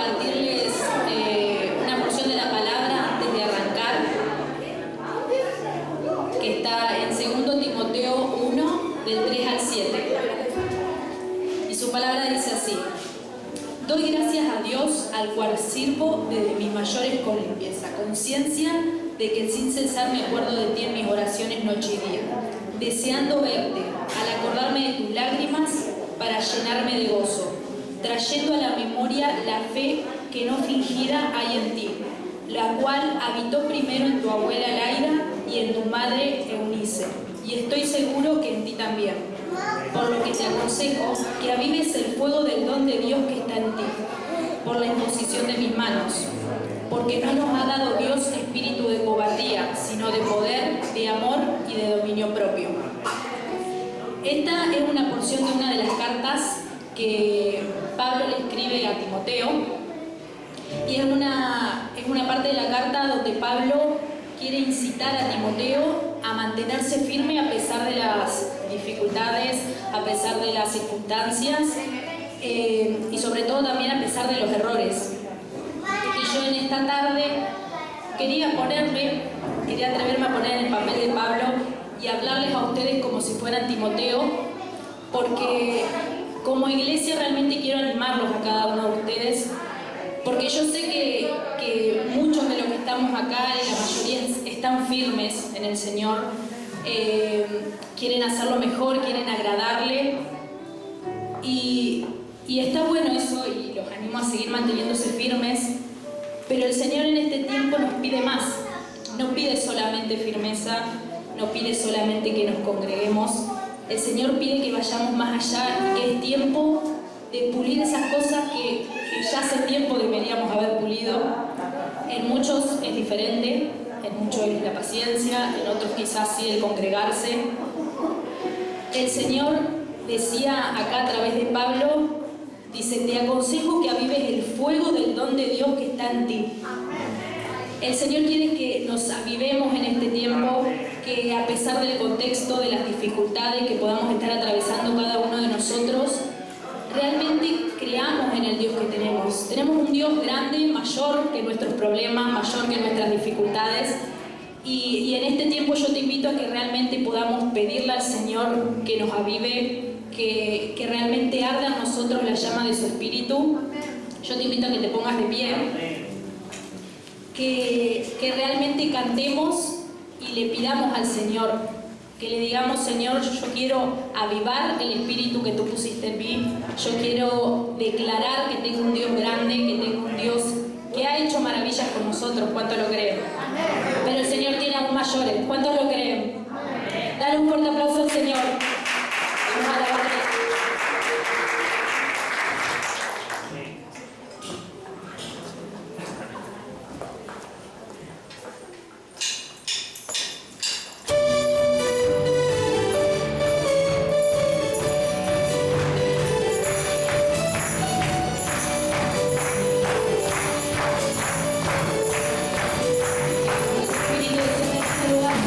compartirles una porción de la palabra antes de arrancar, que está en 2 Timoteo 1, del 3 al 7. Y su palabra dice así: doy gracias a Dios, al cual sirvo desde mis mayores con limpieza, conciencia de que sin cesar me acuerdo de ti en mis oraciones noche y día, deseando verte, al acordarme de tus lágrimas, para llenarme de gozo, trayendo a la memoria la fe que no fingida hay en ti, la cual habitó primero en tu abuela Laira y en tu madre Eunice, y estoy seguro que en ti también. Por lo que te aconsejo que avives el fuego del don de Dios que está en ti, por la imposición de mis manos, porque no nos ha dado Dios espíritu de cobardía, sino de poder, de amor y de dominio propio. Esta es una porción de una de las cartas que Pablo le escribe a Timoteo, y es una parte de la carta donde Pablo quiere incitar a Timoteo a mantenerse firme a pesar de las dificultades, a pesar de las circunstancias, y sobre todo también a pesar de los errores. Y yo en esta tarde quería atreverme a poner en el papel de Pablo y hablarles a ustedes como si fueran Timoteo, porque como iglesia realmente quiero animarlos a cada uno de ustedes, porque yo sé que muchos de los que estamos acá, la mayoría están firmes en el Señor, quieren hacerlo mejor, quieren agradarle, y está bueno eso, y los animo a seguir manteniéndose firmes, pero el Señor en este tiempo nos pide más. No pide solamente firmeza, no pide solamente que nos congreguemos. El Señor pide que vayamos más allá, y que es tiempo de pulir esas cosas que ya hace tiempo deberíamos haber pulido. En muchos es diferente, en muchos es la paciencia, en otros quizás sí el congregarse. El Señor decía acá a través de Pablo, dice: te aconsejo que avives el fuego del don de Dios que está en ti. El Señor quiere que nos avivemos en este tiempo, que a pesar del contexto, de las dificultades que podamos estar atravesando cada uno de nosotros, realmente creamos en el Dios que tenemos. Tenemos un Dios grande, mayor que nuestros problemas, mayor que nuestras dificultades. Y en este tiempo yo te invito a que realmente podamos pedirle al Señor que nos avive, que realmente arda en nosotros la llama de su Espíritu. Yo te invito a que te pongas de pie, que realmente cantemos y le pidamos al Señor, que le digamos: Señor, yo quiero avivar el Espíritu que tú pusiste en mí, yo quiero declarar que tengo un Dios grande, que tengo un Dios que ha hecho maravillas con nosotros. ¿Cuántos lo creen? Pero el Señor tiene aún mayores. ¿Cuántos lo creen? Dale un fuerte aplauso al Señor. Vamos a alabarle. Espíritu de Dios en este lugar.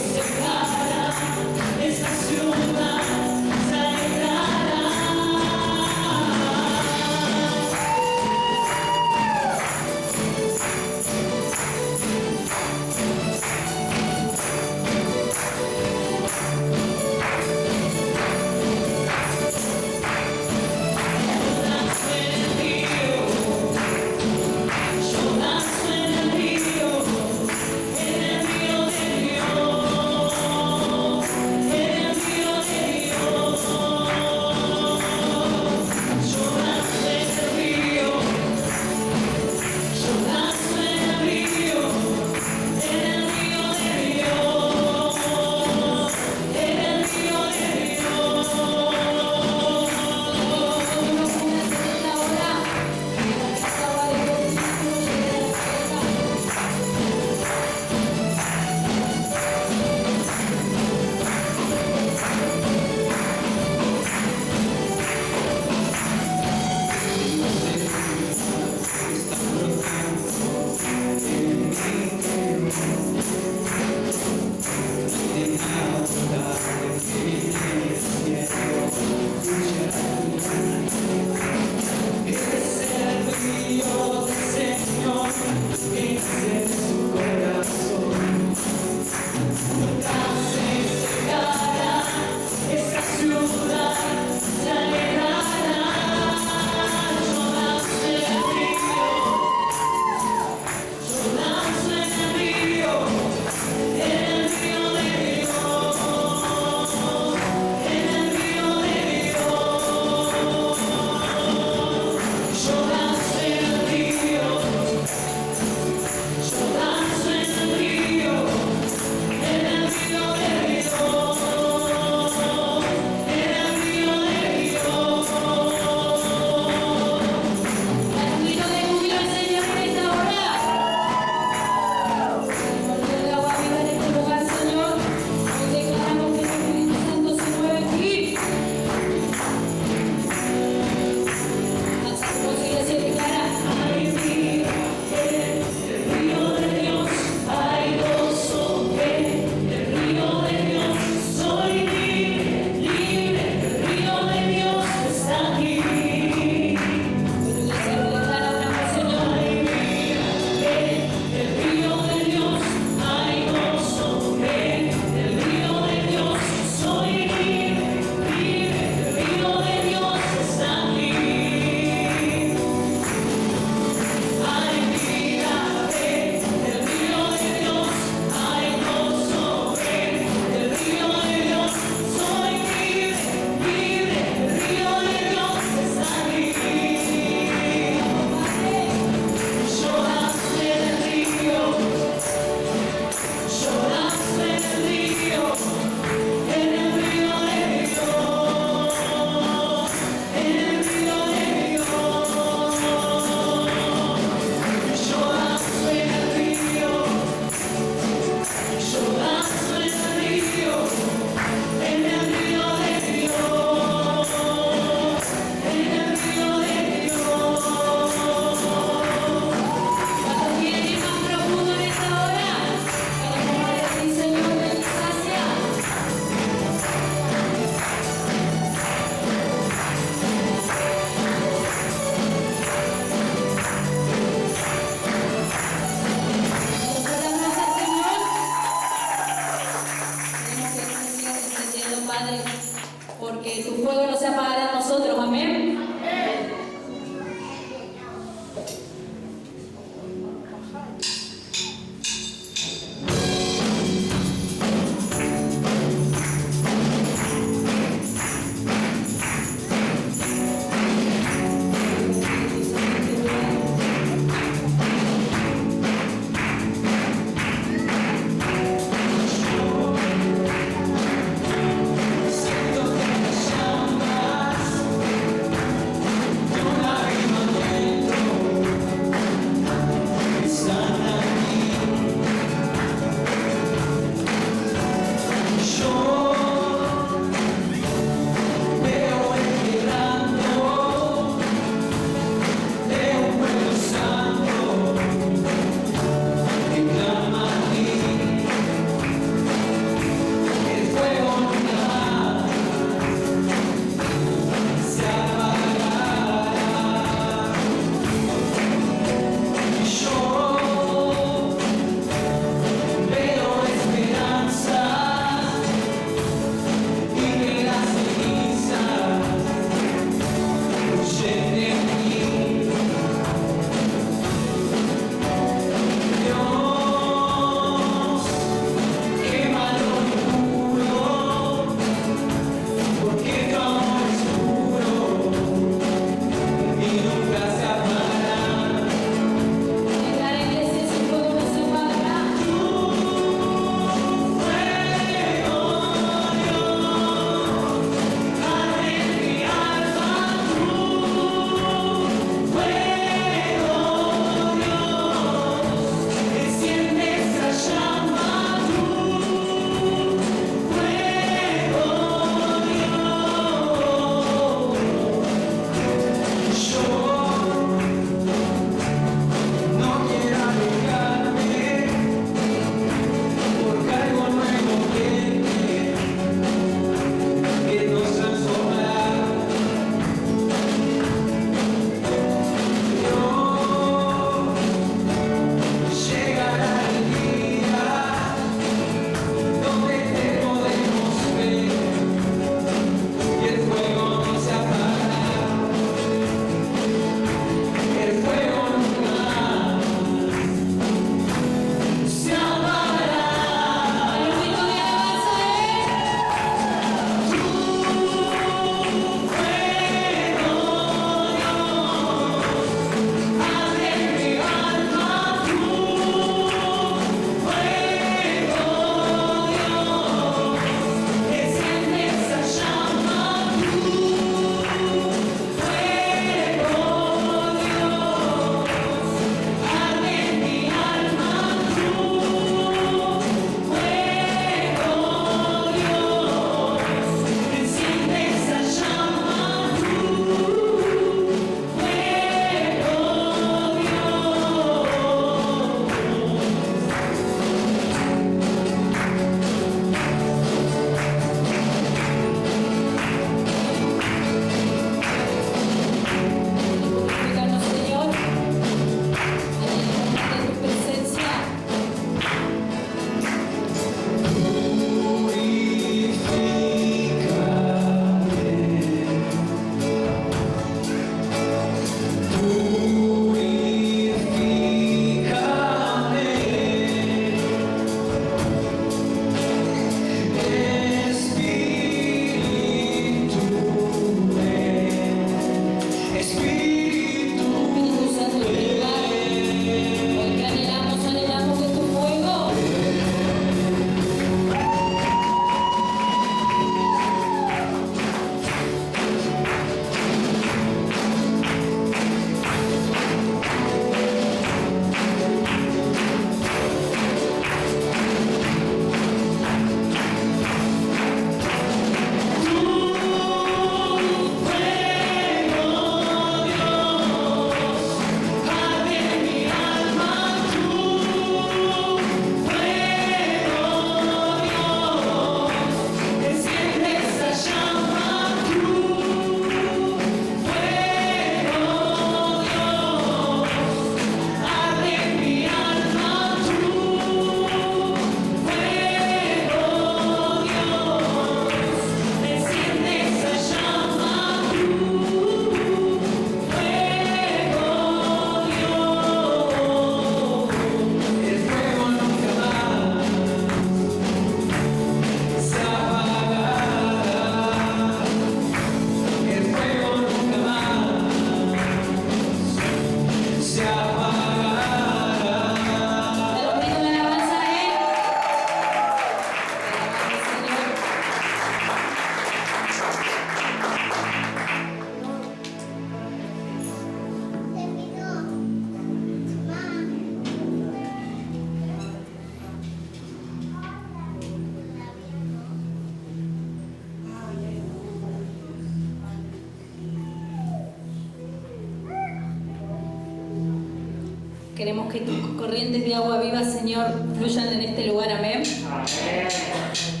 Queremos que tus corrientes de agua viva, Señor, fluyan en este lugar. Amén. Amén. Amén.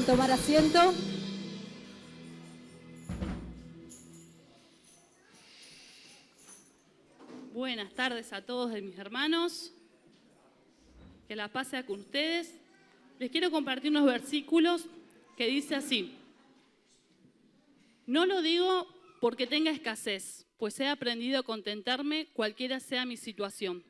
Pueden tomar asiento. Buenas tardes a todos mis hermanos. Que la paz sea con ustedes. Les quiero compartir unos versículos que dice así: no lo digo porque tenga escasez, pues he aprendido a contentarme cualquiera sea mi situación.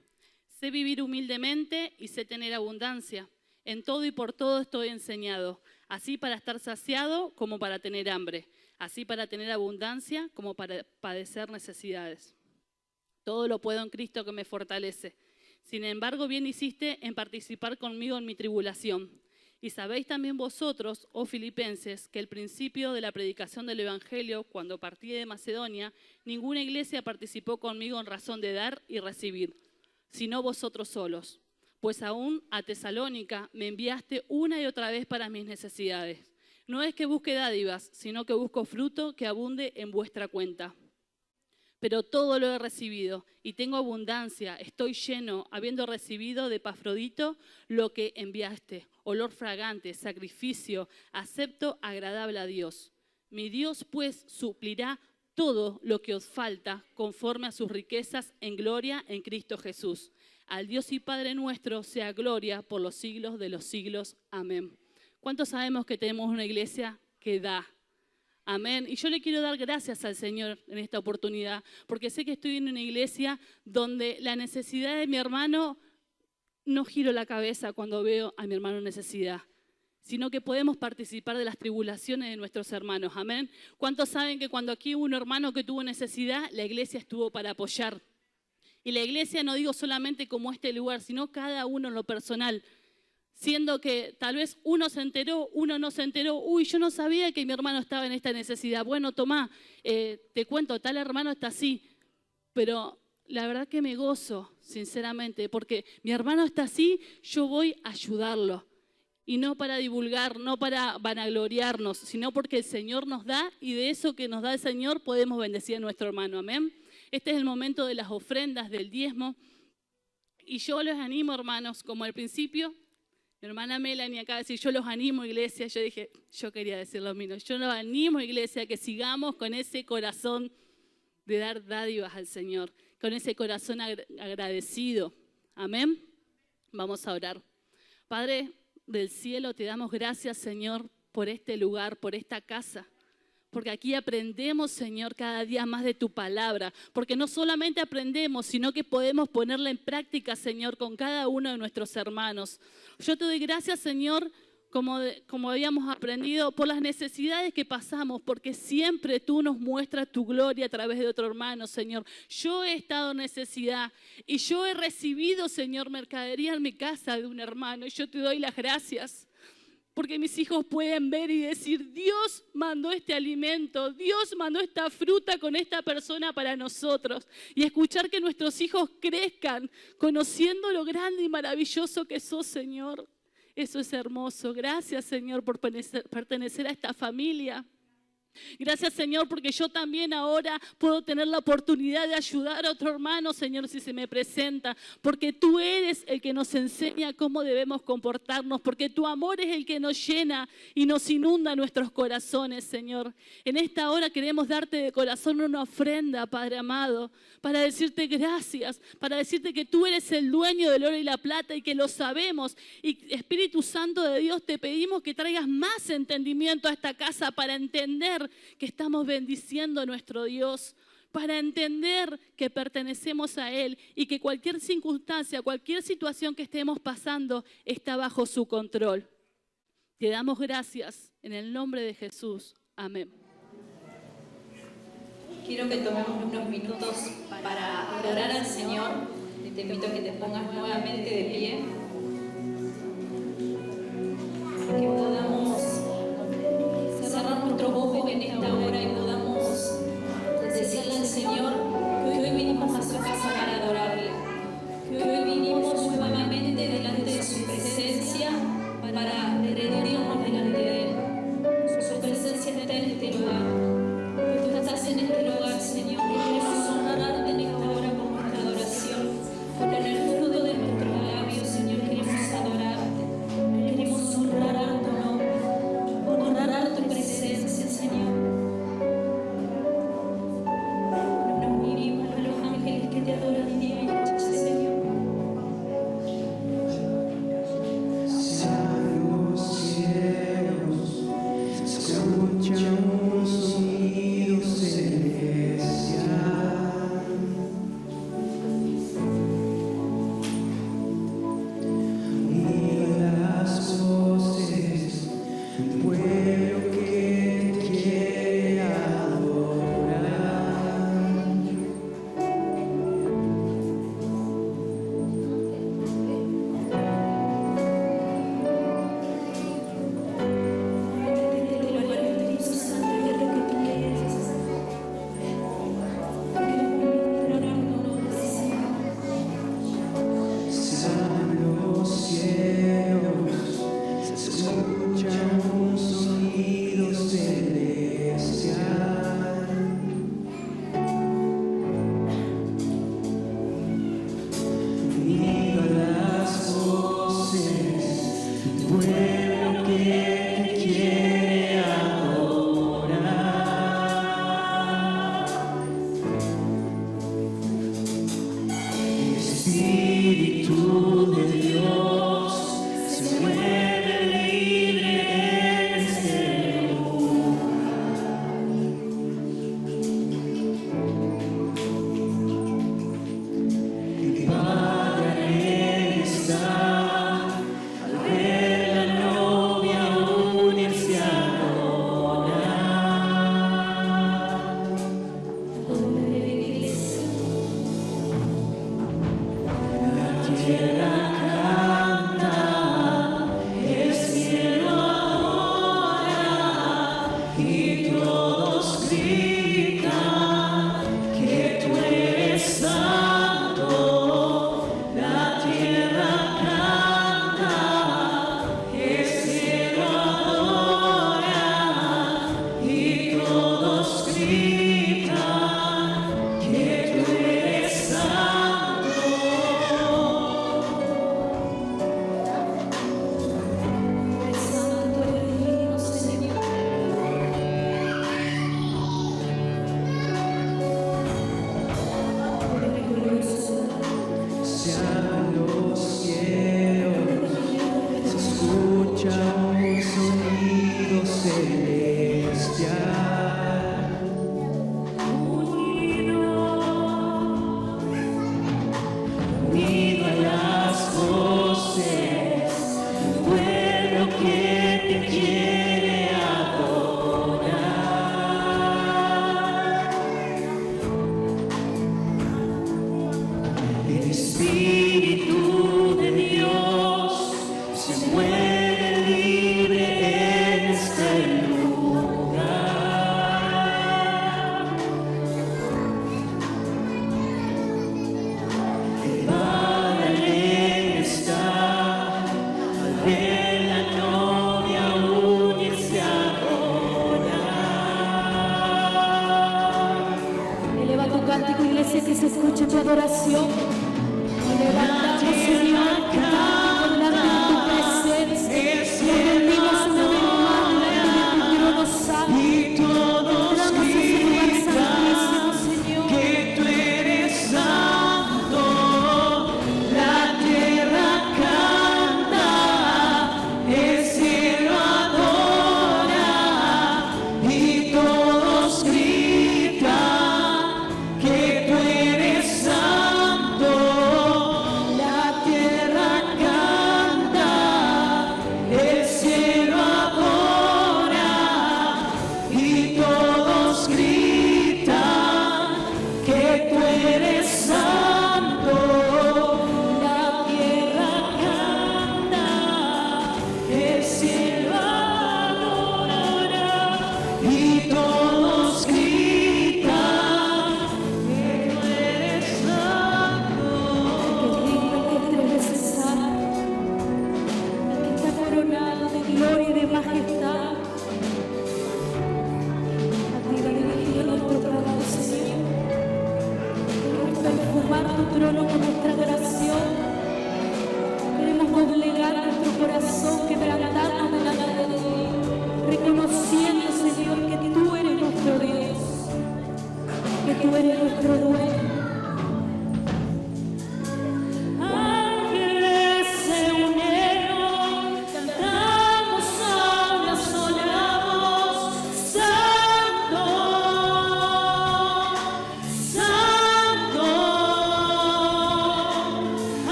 Sé vivir humildemente y sé tener abundancia. En todo y por todo estoy enseñado, así para estar saciado como para tener hambre, así para tener abundancia como para padecer necesidades. Todo lo puedo en Cristo que me fortalece. Sin embargo, bien hiciste en participar conmigo en mi tribulación. Y sabéis también vosotros, oh filipenses, que el principio de la predicación del Evangelio, cuando partí de Macedonia, ninguna iglesia participó conmigo en razón de dar y recibir, sino vosotros solos. Pues aún a Tesalónica me enviaste una y otra vez para mis necesidades. No es que busque dádivas, sino que busco fruto que abunde en vuestra cuenta. Pero todo lo he recibido y tengo abundancia, estoy lleno, habiendo recibido de Epafrodito lo que enviaste, olor fragante, sacrificio, acepto, agradable a Dios. Mi Dios pues suplirá todo lo que os falta conforme a sus riquezas en gloria en Cristo Jesús. Al Dios y Padre nuestro sea gloria por los siglos de los siglos. Amén. ¿Cuántos sabemos que tenemos una iglesia que da? Amén. Y yo le quiero dar gracias al Señor en esta oportunidad, porque sé que estoy en una iglesia donde la necesidad de mi hermano, no giro la cabeza cuando veo a mi hermano en necesidad, sino que podemos participar de las tribulaciones de nuestros hermanos. Amén. ¿Cuántos saben que cuando aquí hubo un hermano que tuvo necesidad, la iglesia estuvo para apoyar? Y la iglesia no digo solamente como este lugar, sino cada uno en lo personal. Siendo que tal vez uno se enteró, uno no se enteró. Uy, yo no sabía que mi hermano estaba en esta necesidad. Bueno, tomá, te cuento, tal hermano está así. Pero la verdad que me gozo, sinceramente, porque mi hermano está así, yo voy a ayudarlo. Y no para divulgar, no para vanagloriarnos, sino porque el Señor nos da y de eso que nos da el Señor podemos bendecir a nuestro hermano. Amén. Este es el momento de las ofrendas, del diezmo. Y yo los animo, hermanos, como al principio. Mi hermana Melanie acaba de decir, yo los animo, iglesia. Yo dije, yo quería decir lo mismo. Yo los animo, iglesia, que sigamos con ese corazón de dar dádivas al Señor, con ese corazón agradecido. Amén. Vamos a orar. Padre del cielo, te damos gracias, Señor, por este lugar, por esta casa. Porque aquí aprendemos, Señor, cada día más de tu palabra. Porque no solamente aprendemos, sino que podemos ponerla en práctica, Señor, con cada uno de nuestros hermanos. Yo te doy gracias, Señor, como habíamos aprendido, por las necesidades que pasamos, porque siempre tú nos muestras tu gloria a través de otro hermano, Señor. Yo he estado en necesidad y yo he recibido, Señor, mercadería en mi casa de un hermano. Y yo te doy las gracias. Porque mis hijos pueden ver y decir, Dios mandó este alimento, Dios mandó esta fruta con esta persona para nosotros. Y escuchar que nuestros hijos crezcan conociendo lo grande y maravilloso que sos, Señor. Eso es hermoso. Gracias, Señor, por pertenecer a esta familia. Gracias, Señor, porque yo también ahora puedo tener la oportunidad de ayudar a otro hermano, Señor, si se me presenta, porque tú eres el que nos enseña cómo debemos comportarnos, porque tu amor es el que nos llena y nos inunda nuestros corazones, Señor. En esta hora queremos darte de corazón una ofrenda, Padre amado, para decirte gracias, para decirte que tú eres el dueño del oro y la plata y que lo sabemos. Y Espíritu Santo de Dios, te pedimos que traigas más entendimiento a esta casa para entender que estamos bendiciendo a nuestro Dios, para entender que pertenecemos a Él y que cualquier circunstancia, cualquier situación que estemos pasando está bajo su control. Te damos gracias en el nombre de Jesús. Amén. Quiero que tomemos unos minutos para adorar al Señor. Te invito a que te pongas nuevamente de pie. Que podamos cerrar nuestros ojos en esta hora y podamos decirle al Señor que hoy vinimos a su casa para adorarle. Que hoy vinimos nuevamente delante de su presencia para rendirnos delante de Él. Su presencia está en este lugar. Tú estás en este lugar, Señor, y queremos honrarte en esta hora con nuestra adoración, con el fruto de nuestros labios, Señor.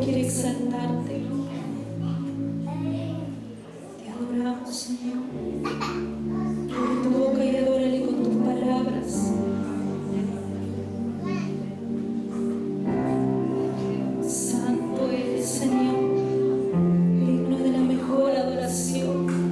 quiere exaltarte. Te adoramos, Señor. Abre tu boca y adórale con tus palabras. Santo eres, Señor, digno de la mejor adoración.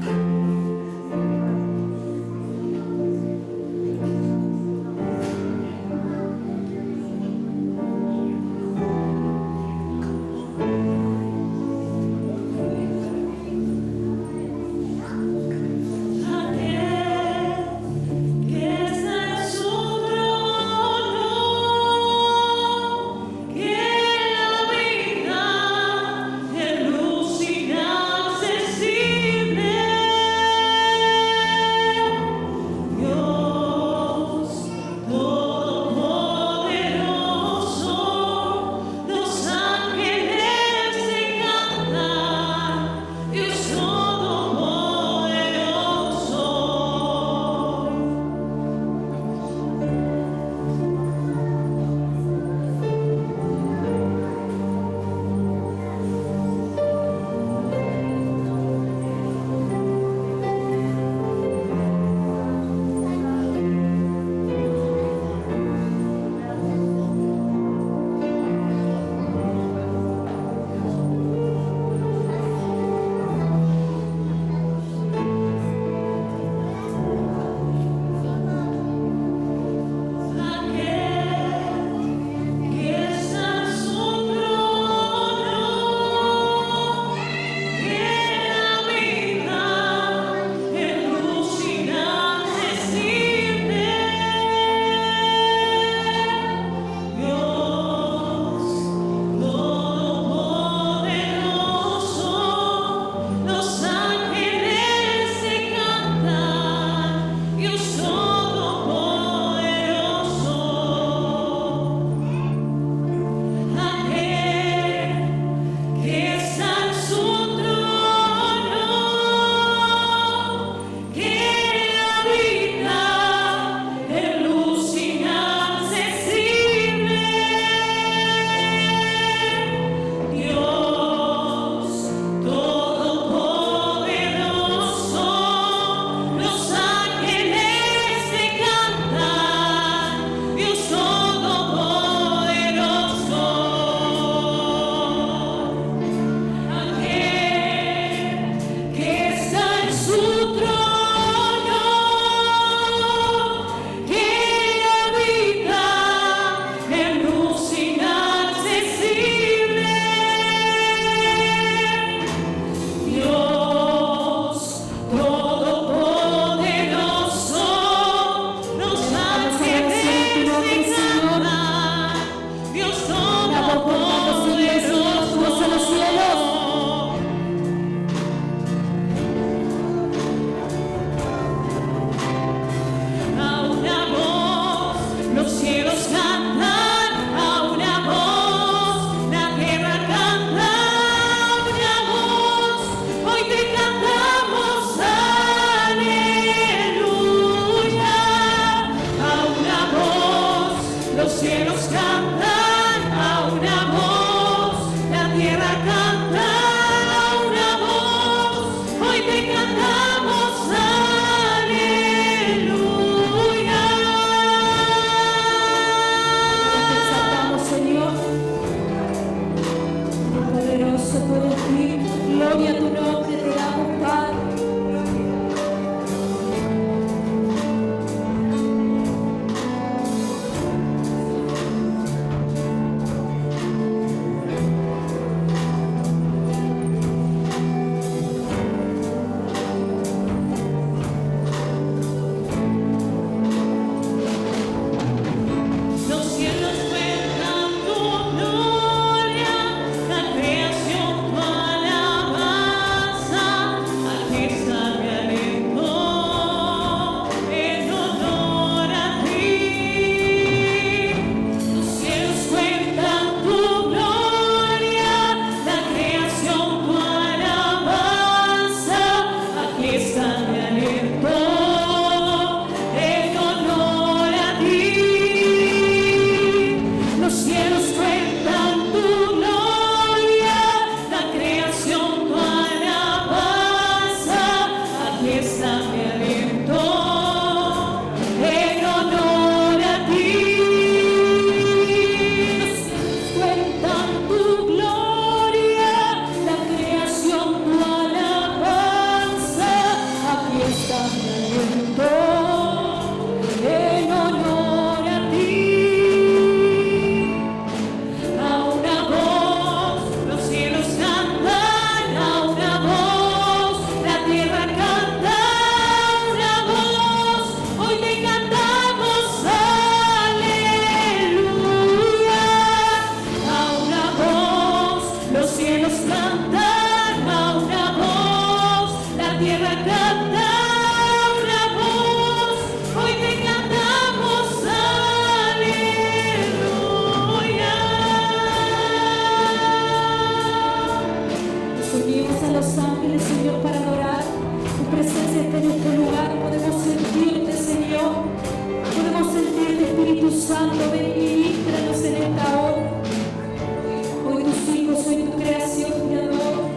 soy tu creación, creador.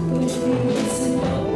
Tú eres digno, Señor.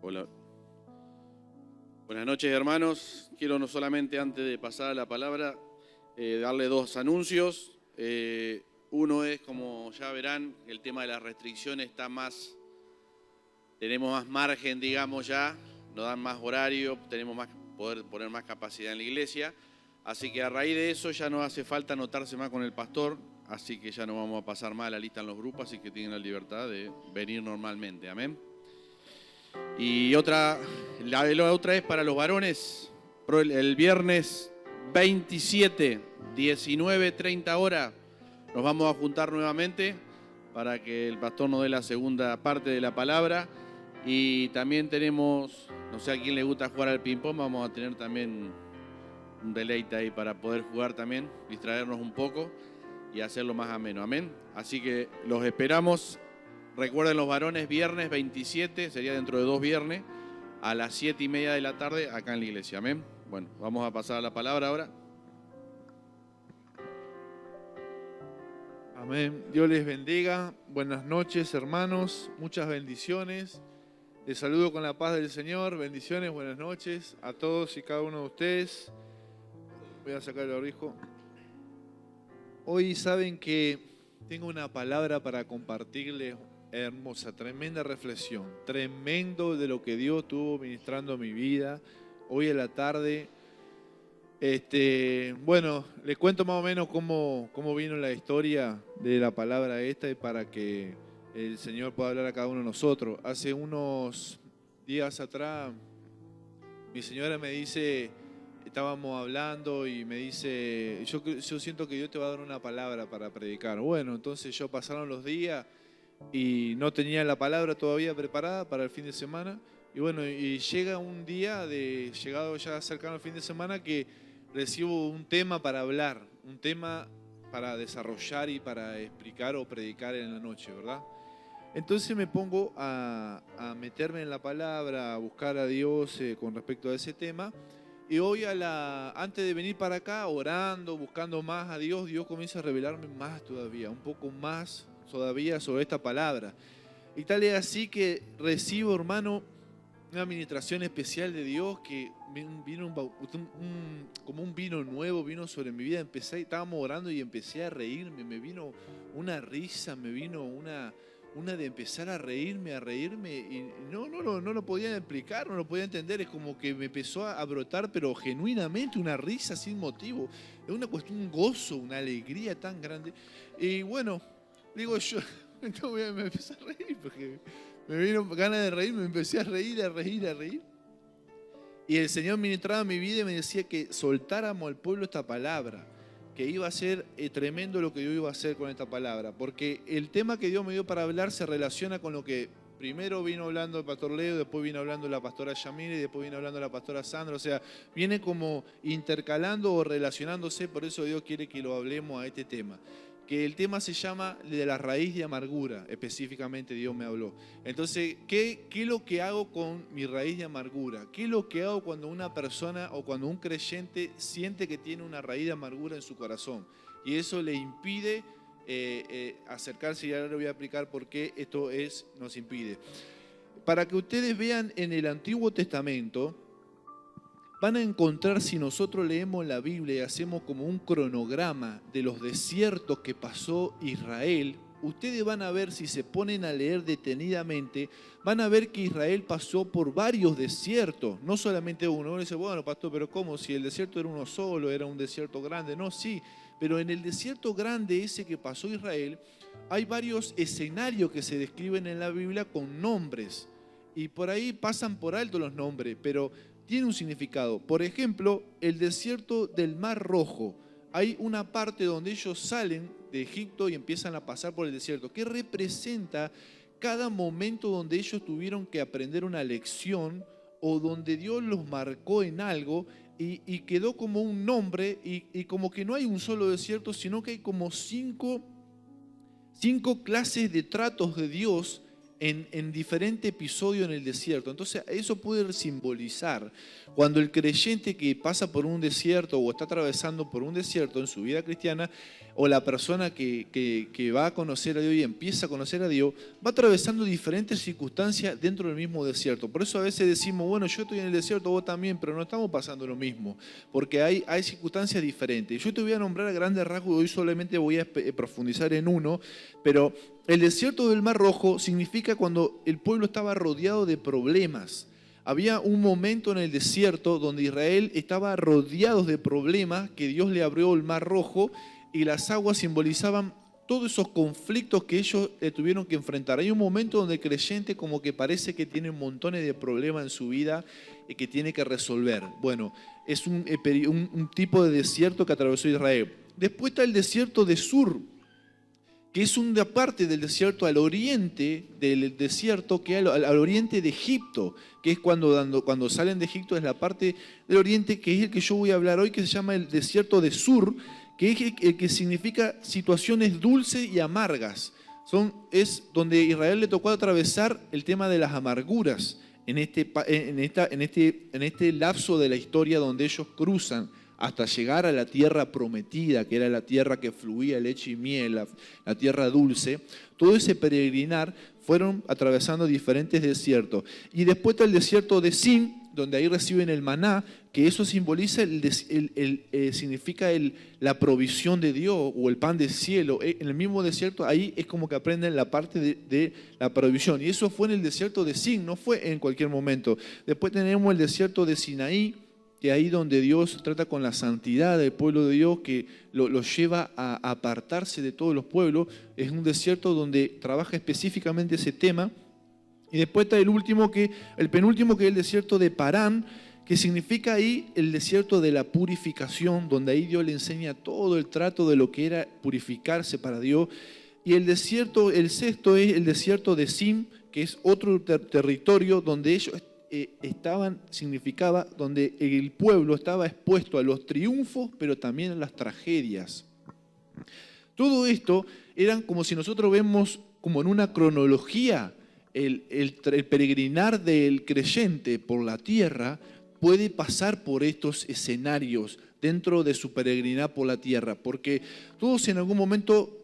Hola. Buenas noches, hermanos. Quiero no solamente antes de pasar a la palabra, darle dos anuncios. Uno es, como ya verán, el tema de las restricciones está más, tenemos más margen, digamos ya, nos dan más horario, tenemos más, poder poner más capacidad en la iglesia. Así que a raíz de eso ya no hace falta anotarse más con el pastor, así que ya no vamos a pasar más la lista en los grupos, así que tienen la libertad de venir normalmente. Amén. Y la otra es para los varones, el viernes 27, 19:30 horas, nos vamos a juntar nuevamente para que el pastor nos dé la segunda parte de la palabra. Y también tenemos, no sé a quién le gusta jugar al ping-pong, vamos a tener también un deleite ahí para poder jugar también, distraernos un poco y hacerlo más ameno. Amén. Así que los esperamos. Recuerden los varones, viernes 27, sería dentro de 2 viernes, a las 7:30 de la tarde acá en la iglesia. Amén. Bueno, vamos a pasar a la palabra ahora. Amén. Dios les bendiga. Buenas noches, hermanos. Muchas bendiciones. Les saludo con la paz del Señor. Bendiciones, buenas noches a todos y cada uno de ustedes. Voy a sacar el abrigo. Hoy saben que tengo una palabra para compartirles. Hermosa, tremenda reflexión, tremendo de lo que Dios estuvo ministrando en mi vida hoy en la tarde. Bueno, les cuento más o menos cómo vino la historia de la palabra esta y para que el Señor pueda hablar a cada uno de nosotros. Hace unos días atrás, mi señora me dice, estábamos hablando y me dice, yo siento que Dios te va a dar una palabra para predicar. Bueno, entonces pasaron los días y no tenía la palabra todavía preparada para el fin de semana. Y bueno, y llega un día, llegado ya cercano al fin de semana, que recibo un tema para hablar, un tema para desarrollar y para explicar o predicar en la noche, ¿verdad? Entonces me pongo a meterme en la palabra, a buscar a Dios con respecto a ese tema. Y hoy, antes de venir para acá, orando, buscando más a Dios, Dios comienza a revelarme más todavía, un poco más todavía sobre esta palabra. Y tal es así que recibo, hermano, una administración especial de Dios que vino como un vino nuevo, vino sobre mi vida. Estábamos orando y empecé a reírme, me vino una risa, me vino una de empezar a reírme y no lo podía explicar, no lo podía entender. Es como que me empezó a brotar, pero genuinamente una risa sin motivo. Es una cuestión, un gozo, una alegría tan grande. Y bueno, digo yo, me empecé a reír porque me vino ganas de reír, me empecé a reír. Y el Señor ministraba mi vida y me decía que soltáramos al pueblo esta palabra, que iba a ser tremendo lo que yo iba a hacer con esta palabra, porque el tema que Dios me dio para hablar se relaciona con lo que primero vino hablando el pastor Leo, después vino hablando la pastora Yamira y después vino hablando la pastora Sandra. O sea, viene como intercalando o relacionándose, por eso Dios quiere que lo hablemos a este tema. Que el tema se llama de la raíz de amargura, específicamente Dios me habló. Entonces, ¿qué es lo que hago con mi raíz de amargura? ¿Qué es lo que hago cuando una persona o cuando un creyente siente que tiene una raíz de amargura en su corazón? Y eso le impide acercarse, y ahora le voy a explicar por qué esto nos impide. Para que ustedes vean en el Antiguo Testamento, van a encontrar, si nosotros leemos la Biblia y hacemos como un cronograma de los desiertos que pasó Israel, ustedes van a ver, si se ponen a leer detenidamente, van a ver que Israel pasó por varios desiertos, no solamente uno. Uno dice, bueno, pastor, pero ¿cómo? Si el desierto era uno solo, era un desierto grande. No, sí, pero en el desierto grande ese que pasó Israel, hay varios escenarios que se describen en la Biblia con nombres, y por ahí pasan por alto los nombres, pero tiene un significado. Por ejemplo, el desierto del Mar Rojo. Hay una parte donde ellos salen de Egipto y empiezan a pasar por el desierto, que representa cada momento donde ellos tuvieron que aprender una lección o donde Dios los marcó en algo y quedó como un nombre y como que no hay un solo desierto, sino que hay como cinco clases de tratos de Dios en diferente episodio en el desierto. Entonces eso puede simbolizar cuando el creyente que pasa por un desierto o está atravesando por un desierto en su vida cristiana, o la persona que va a conocer a Dios y empieza a conocer a Dios, va atravesando diferentes circunstancias dentro del mismo desierto. Por eso a veces decimos, bueno, yo estoy en el desierto, vos también, pero no estamos pasando lo mismo, porque hay circunstancias diferentes. Yo te voy a nombrar a grandes rasgos, hoy solamente voy a profundizar en uno, pero el desierto del Mar Rojo significa cuando el pueblo estaba rodeado de problemas. Había un momento en el desierto donde Israel estaba rodeado de problemas, que Dios le abrió el Mar Rojo y las aguas simbolizaban todos esos conflictos que ellos tuvieron que enfrentar. Hay un momento donde el creyente como que parece que tiene montones de problemas en su vida y que tiene que resolver. Bueno, es un tipo de desierto que atravesó Israel. Después está el desierto de Sur, que es una parte del desierto al oriente del desierto, que al oriente de Egipto, que es cuando salen de Egipto, es la parte del oriente, que es el que yo voy a hablar hoy, que se llama el desierto de Sur, que es el que significa situaciones dulces y amargas. Es donde Israel le tocó atravesar el tema de las amarguras en este lapso de la historia donde ellos cruzan hasta llegar a la tierra prometida, que era la tierra que fluía leche y miel, la tierra dulce. Todo ese peregrinar fueron atravesando diferentes desiertos. Y después está el desierto de Sin, donde ahí reciben el maná, que eso simboliza, significa la provisión de Dios o el pan del cielo. En el mismo desierto, ahí es como que aprenden la parte de la provisión. Y eso fue en el desierto de Sin, no fue en cualquier momento. Después tenemos el desierto de Sinaí, que ahí donde Dios trata con la santidad del pueblo de Dios, que lo lleva a apartarse de todos los pueblos. Es un desierto donde trabaja específicamente ese tema. Y después está el penúltimo, que es el desierto de Parán, que significa ahí el desierto de la purificación, donde ahí Dios le enseña todo el trato de lo que era purificarse para Dios. Y el sexto es el desierto de Sim, que es otro territorio donde ellos significaba donde el pueblo estaba expuesto a los triunfos, pero también a las tragedias. Todo esto eran como si nosotros vemos como en una cronología. El peregrinar del creyente por la tierra puede pasar por estos escenarios dentro de su peregrinar por la tierra, porque todos en algún momento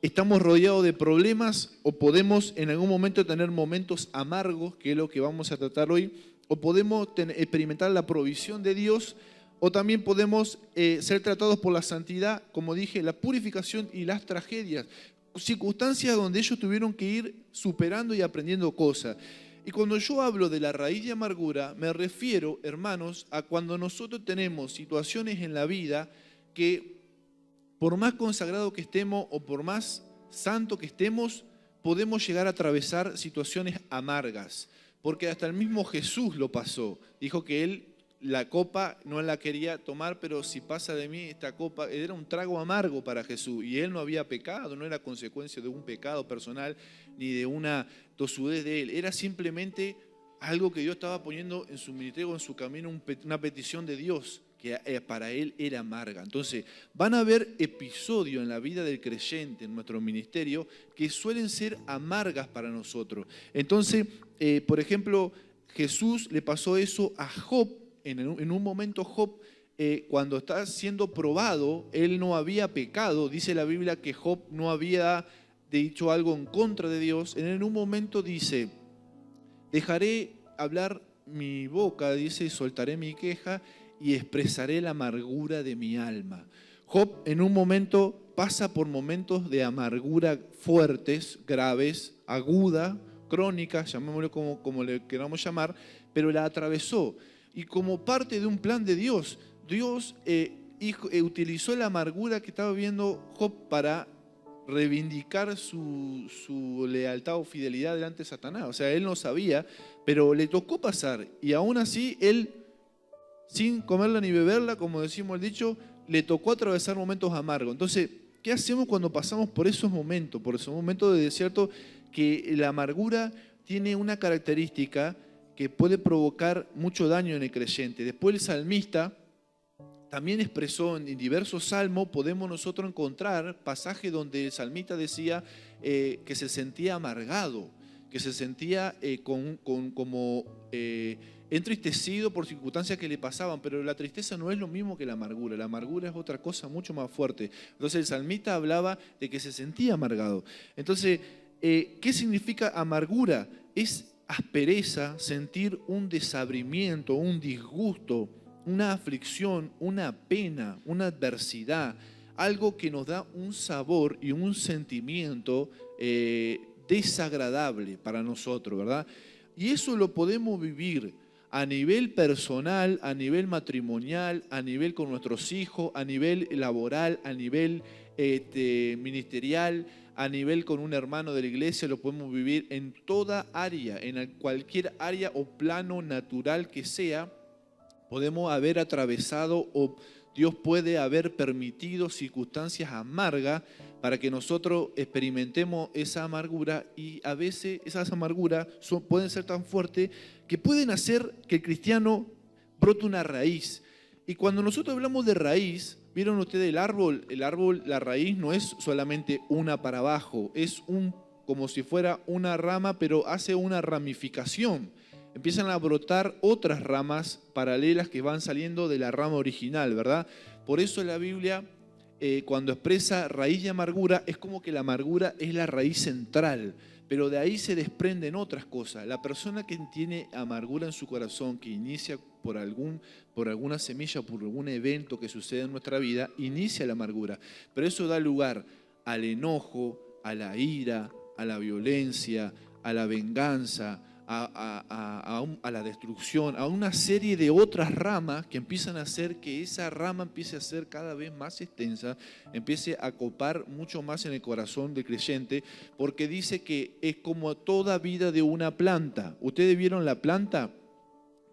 estamos rodeados de problemas, o podemos en algún momento tener momentos amargos, que es lo que vamos a tratar hoy, o podemos experimentar la provisión de Dios, o también podemos ser tratados por la santidad, como dije, la purificación y las tragedias. Circunstancias donde ellos tuvieron que ir superando y aprendiendo cosas. Y cuando yo hablo de la raíz de amargura, me refiero, hermanos, a cuando nosotros tenemos situaciones en la vida que por más consagrado que estemos o por más santo que estemos, podemos llegar a atravesar situaciones amargas. Porque hasta el mismo Jesús lo pasó. Dijo que él la copa no la quería tomar, pero si pasa de mí esta copa, era un trago amargo para Jesús. Y él no había pecado, no era consecuencia de un pecado personal ni de una tosudez de él. Era simplemente algo que Dios estaba poniendo en su ministerio, en su camino, una petición de Dios que para él era amarga. Entonces, van a haber episodios en la vida del creyente, en nuestro ministerio, que suelen ser amargas para nosotros. Entonces, por ejemplo, Jesús le pasó eso a Job. En un momento Job, cuando está siendo probado, él no había pecado. Dice la Biblia que Job no había dicho algo en contra de Dios. En un momento dice, dejaré hablar mi boca, dice, soltaré mi queja y expresaré la amargura de mi alma. Job en un momento pasa por momentos de amargura fuertes, graves, aguda, crónica, llamémoslo como le queramos llamar, pero la atravesó. Y como parte de un plan de Dios, Dios utilizó la amargura que estaba viviendo Job para reivindicar su lealtad o fidelidad delante de Satanás. O sea, él no sabía, pero le tocó pasar. Y aún así, él, sin comerla ni beberla, como decimos el dicho, le tocó atravesar momentos amargos. Entonces, ¿qué hacemos cuando pasamos por esos momentos de desierto? Que la amargura tiene una característica que puede provocar mucho daño en el creyente. Después el salmista también expresó en diversos salmos, podemos nosotros encontrar pasajes donde el salmista decía que se sentía amargado, que se sentía como entristecido por circunstancias que le pasaban, pero la tristeza no es lo mismo que la amargura es otra cosa mucho más fuerte. Entonces el salmista hablaba de que se sentía amargado. Entonces, ¿qué significa amargura? Es aspereza, sentir un desabrimiento, un disgusto, una aflicción, una pena, una adversidad, algo que nos da un sabor y un sentimiento desagradable para nosotros, ¿verdad? Y eso lo podemos vivir a nivel personal, a nivel matrimonial, a nivel con nuestros hijos, a nivel laboral, a nivel ministerial, a nivel con un hermano de la iglesia, lo podemos vivir en toda área, en cualquier área o plano natural que sea, podemos haber atravesado o Dios puede haber permitido circunstancias amargas para que nosotros experimentemos esa amargura, y a veces esas amarguras pueden ser tan fuertes que pueden hacer que el cristiano brote una raíz. Y cuando nosotros hablamos de raíz, ¿vieron ustedes el árbol? El árbol, la raíz no es solamente una para abajo, es como si fuera una rama, pero hace una ramificación. Empiezan a brotar otras ramas paralelas que van saliendo de la rama original, ¿verdad? Por eso la Biblia, cuando expresa raíz de amargura, es como que la amargura es la raíz central, pero de ahí se desprenden otras cosas. La persona que tiene amargura en su corazón, que inicia por alguna semilla, por algún evento que sucede en nuestra vida, inicia la amargura. Pero eso da lugar al enojo, a la ira, a la violencia, a la venganza, a la destrucción, a una serie de otras ramas que empiezan a hacer que esa rama empiece a ser cada vez más extensa, empiece a copar mucho más en el corazón del creyente, porque dice que es como toda vida de una planta. ¿Ustedes vieron la planta?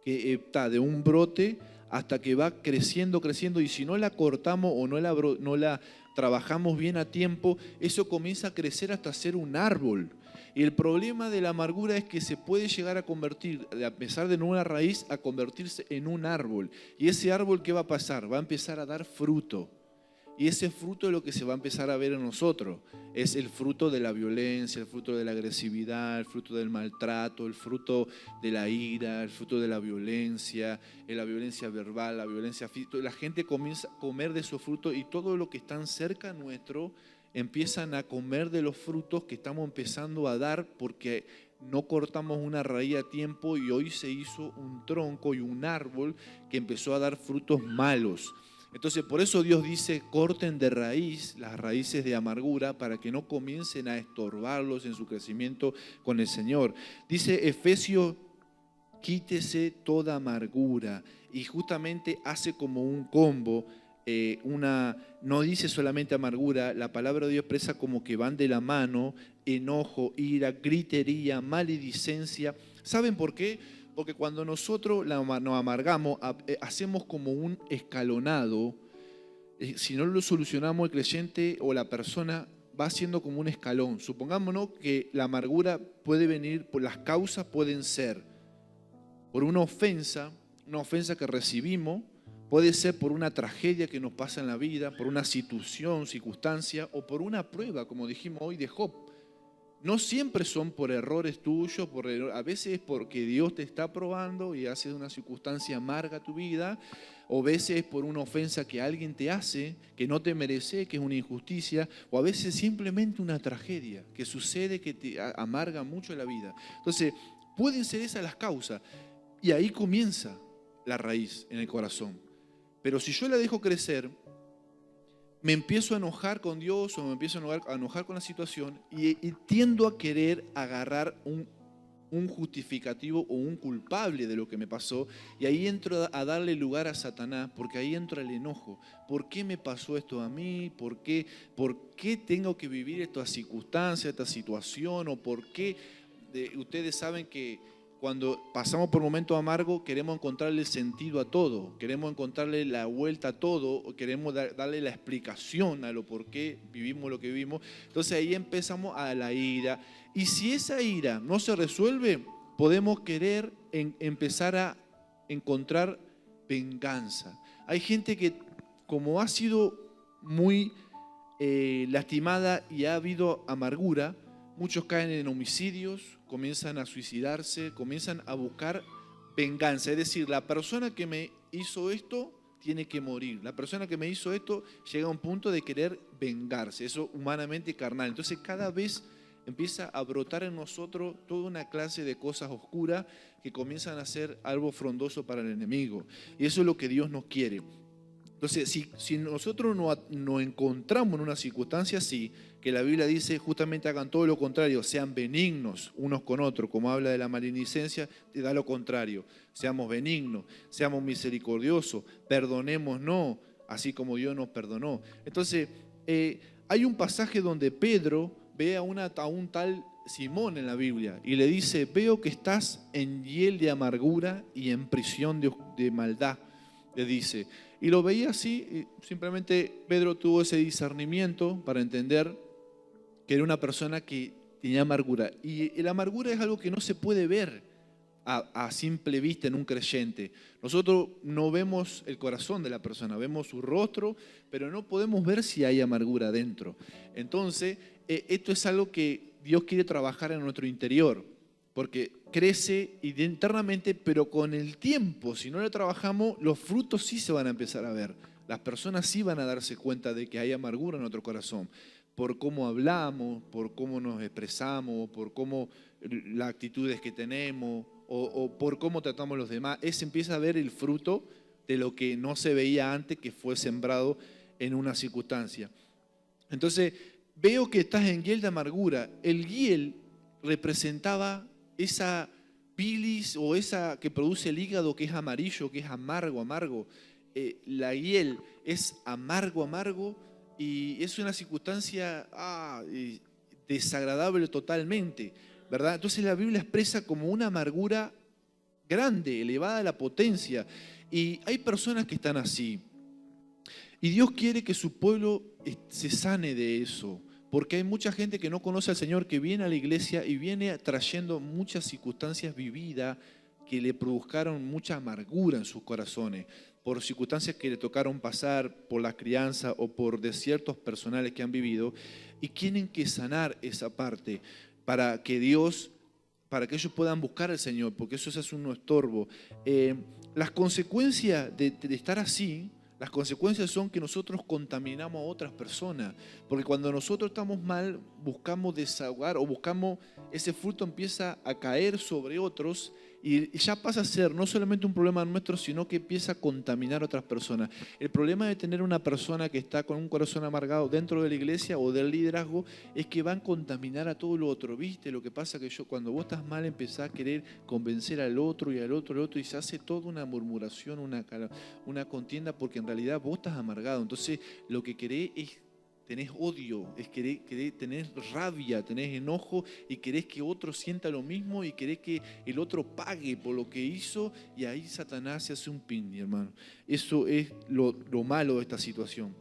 Que está de un brote hasta que va creciendo, creciendo, y si no la cortamos o no la trabajamos bien a tiempo, eso comienza a crecer hasta ser un árbol. Y el problema de la amargura es que se puede llegar a convertir, a pesar de no una raíz, a convertirse en un árbol. Y ese árbol, ¿qué va a pasar? Va a empezar a dar fruto. Y ese fruto es lo que se va a empezar a ver en nosotros. Es el fruto de la violencia, el fruto de la agresividad, el fruto del maltrato, el fruto de la ira, el fruto de la violencia verbal, la violencia física. La gente comienza a comer de esos frutos, y todo lo que están cerca nuestro empiezan a comer de los frutos que estamos empezando a dar, porque no cortamos una raíz a tiempo, y hoy se hizo un tronco y un árbol que empezó a dar frutos malos. Entonces, por eso Dios dice: corten de raíz las raíces de amargura, para que no comiencen a estorbarlos en su crecimiento con el Señor. Dice Efesios: quítese toda amargura, y justamente hace como un combo. No dice solamente amargura, la palabra de Dios expresa como que van de la mano: enojo, ira, gritería, maledicencia. ¿Saben por qué? Porque cuando nosotros nos amargamos, hacemos como un escalonado. Si no lo solucionamos, el creyente o la persona va haciendo como un escalón. Supongámonos que la amargura puede venir, las causas pueden ser por una ofensa que recibimos, puede ser por una tragedia que nos pasa en la vida, por una circunstancia, o por una prueba, como dijimos hoy de Job. No siempre son por errores tuyos, a veces es porque Dios te está probando y hace una circunstancia amarga tu vida, o a veces es por una ofensa que alguien te hace, que no te merece, que es una injusticia, o a veces simplemente una tragedia que sucede, que te amarga mucho la vida. Entonces, pueden ser esas las causas, y ahí comienza la raíz en el corazón. Pero si yo la dejo crecer, me empiezo a enojar con Dios, o me empiezo a enojar con la situación, y tiendo a querer agarrar un justificativo o un culpable de lo que me pasó, y ahí entro a darle lugar a Satanás, porque ahí entra el enojo. ¿Por qué me pasó esto a mí? ¿Por qué tengo que vivir esta circunstancia, esta situación? ¿O por qué? Ustedes saben que cuando pasamos por momentos amargos, queremos encontrarle sentido a todo, queremos encontrarle la vuelta a todo, queremos darle la explicación a lo por qué vivimos lo que vivimos. Entonces ahí empezamos a la ira. Y si esa ira no se resuelve, podemos querer empezar a encontrar venganza. Hay gente que, como ha sido muy lastimada y ha habido amargura, muchos caen en homicidios, comienzan a suicidarse, comienzan a buscar venganza. Es decir, la persona que me hizo esto tiene que morir. La persona que me hizo esto llega a un punto de querer vengarse. Eso humanamente carnal. Entonces cada vez empieza a brotar en nosotros toda una clase de cosas oscuras que comienzan a ser algo frondoso para el enemigo. Y eso es lo que Dios no quiere. Entonces, si nosotros nos encontramos en una circunstancia así, que la Biblia dice justamente hagan todo lo contrario, sean benignos unos con otros, como habla de la maledicencia, te da lo contrario, seamos benignos, seamos misericordiosos, perdonémonos, así como Dios nos perdonó. Entonces, Hay un pasaje donde Pedro ve a un tal Simón en la Biblia y le dice: veo que estás en hiel de amargura y en prisión de maldad, le dice. Y lo veía así, y simplemente Pedro tuvo ese discernimiento para entender que era una persona que tenía amargura. Y la amargura es algo que no se puede ver a simple vista en un creyente. Nosotros no vemos el corazón de la persona, vemos su rostro, pero no podemos ver si hay amargura dentro. Entonces, esto es algo que Dios quiere trabajar en nuestro interior, porque crece internamente, pero con el tiempo, si no lo trabajamos, los frutos sí se van a empezar a ver. Las personas sí van a darse cuenta de que hay amargura en nuestro corazón, por cómo hablamos, por cómo nos expresamos, por cómo las actitudes que tenemos, o por cómo tratamos a los demás. Se empieza a ver el fruto de lo que no se veía antes, que fue sembrado en una circunstancia. Entonces, veo que estás en hiel de amargura. El hiel representaba esa bilis o esa que produce el hígado, que es amarillo, que es amargo. La hiel es amargo y es una circunstancia desagradable totalmente, ¿verdad? Entonces la Biblia expresa como una amargura grande, elevada a la potencia. Y hay personas que están así. Y Dios quiere que su pueblo se sane de eso. Porque hay mucha gente que no conoce al Señor, que viene a la iglesia y viene trayendo muchas circunstancias vividas que le produjeron mucha amargura en sus corazones, por circunstancias que le tocaron pasar, por la crianza o por desiertos personales que han vivido, y tienen que sanar esa parte para que ellos puedan buscar al Señor, porque eso es un estorbo. Las consecuencias de estar así, las consecuencias son que nosotros contaminamos a otras personas, porque cuando nosotros estamos mal, buscamos desahogar o buscamos, ese fruto empieza a caer sobre otros y ya pasa a ser no solamente un problema nuestro, sino que empieza a contaminar a otras personas. El problema de tener una persona que está con un corazón amargado dentro de la iglesia o del liderazgo es que van a contaminar a todo lo otro. ¿Viste? Lo que pasa que cuando vos estás mal, empezás a querer convencer al otro y al otro y se hace toda una murmuración, una contienda, porque en realidad vos estás amargado. Entonces lo que querés es, tenés odio, tenés rabia, tenés enojo y querés que otro sienta lo mismo y querés que el otro pague por lo que hizo, y ahí Satanás se hace un pin, hermano. Eso es lo malo de esta situación.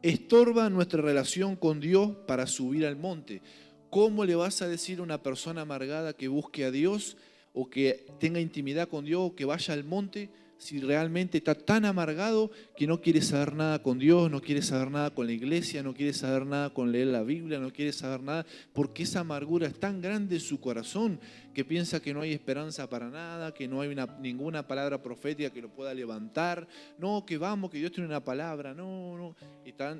Estorba nuestra relación con Dios para subir al monte. ¿Cómo le vas a decir a una persona amargada que busque a Dios o que tenga intimidad con Dios o que vaya al monte, si realmente está tan amargado que no quiere saber nada con Dios, no quiere saber nada con la iglesia, no quiere saber nada con leer la Biblia, no quiere saber nada, porque esa amargura es tan grande en su corazón que piensa que no hay esperanza para nada, que no hay ninguna palabra profética que lo pueda levantar? No, que vamos, que Dios tiene una palabra. No.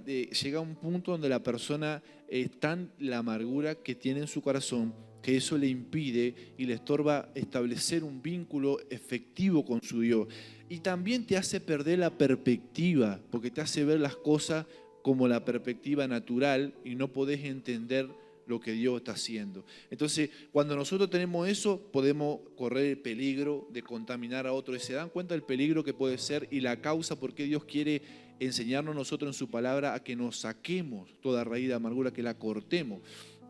Llega a un punto donde la persona es tan la amargura que tiene en su corazón que eso le impide y le estorba establecer un vínculo efectivo con su Dios. Y también te hace perder la perspectiva, porque te hace ver las cosas como la perspectiva natural y no podés entender lo que Dios está haciendo. Entonces, cuando nosotros tenemos eso, podemos correr el peligro de contaminar a otros. Y se dan cuenta del peligro que puede ser y la causa por qué Dios quiere enseñarnos nosotros en su palabra a que nos saquemos toda raíz de amargura, que la cortemos.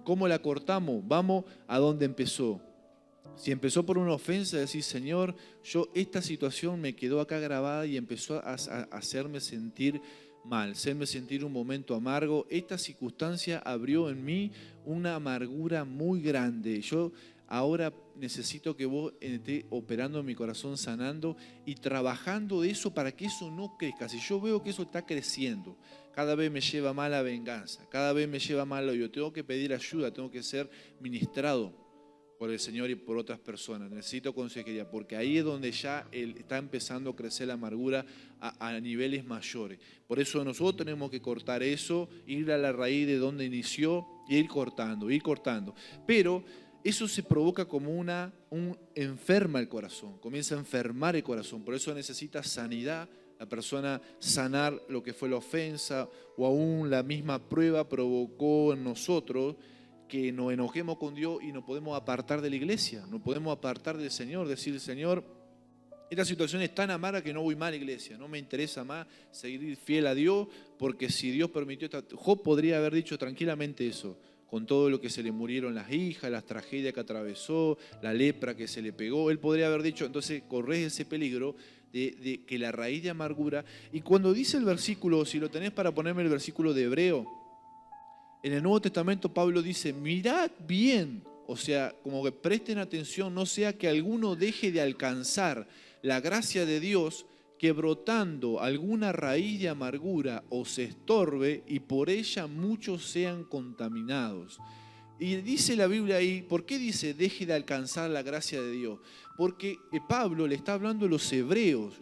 ¿Cómo la cortamos? Vamos a donde empezó. Si empezó por una ofensa, decir: Señor, esta situación me quedó acá grabada y empezó a hacerme sentir mal, hacerme sentir un momento amargo. Esta circunstancia abrió en mí una amargura muy grande. Yo ahora necesito que vos estés operando en mi corazón, sanando y trabajando de eso para que eso no crezca. Si yo veo que eso está creciendo, cada vez me lleva más la venganza, cada vez me lleva más lo yo. Tengo que pedir ayuda, tengo que ser ministrado por el Señor y por otras personas. Necesito consejería, porque ahí es donde ya está empezando a crecer la amargura a niveles mayores. Por eso nosotros tenemos que cortar eso, ir a la raíz de donde inició y ir cortando. Pero eso se provoca como enferma el corazón, comienza a enfermar el corazón. Por eso necesita sanidad. La persona sanar lo que fue la ofensa, o aún la misma prueba provocó en nosotros que nos enojemos con Dios y nos podemos apartar de la iglesia, nos podemos apartar del Señor, decir: Señor, Esta situación es tan amarga que no voy más a la iglesia, no me interesa más seguir fiel a Dios, porque si Dios permitió Job podría haber dicho tranquilamente eso, con todo lo que se le murieron las hijas, las tragedias que atravesó, la lepra que se le pegó, él podría haber dicho, entonces corres ese peligro de que la raíz de amargura, y cuando dice el versículo, si lo tenés para ponerme el versículo de Hebreo, en el Nuevo Testamento Pablo dice, mirad bien, o sea, como que presten atención, no sea que alguno deje de alcanzar la gracia de Dios, que brotando alguna raíz de amargura os estorbe y por ella muchos sean contaminados. Y dice la Biblia ahí, ¿por qué dice deje de alcanzar la gracia de Dios? Porque Pablo le está hablando a los hebreos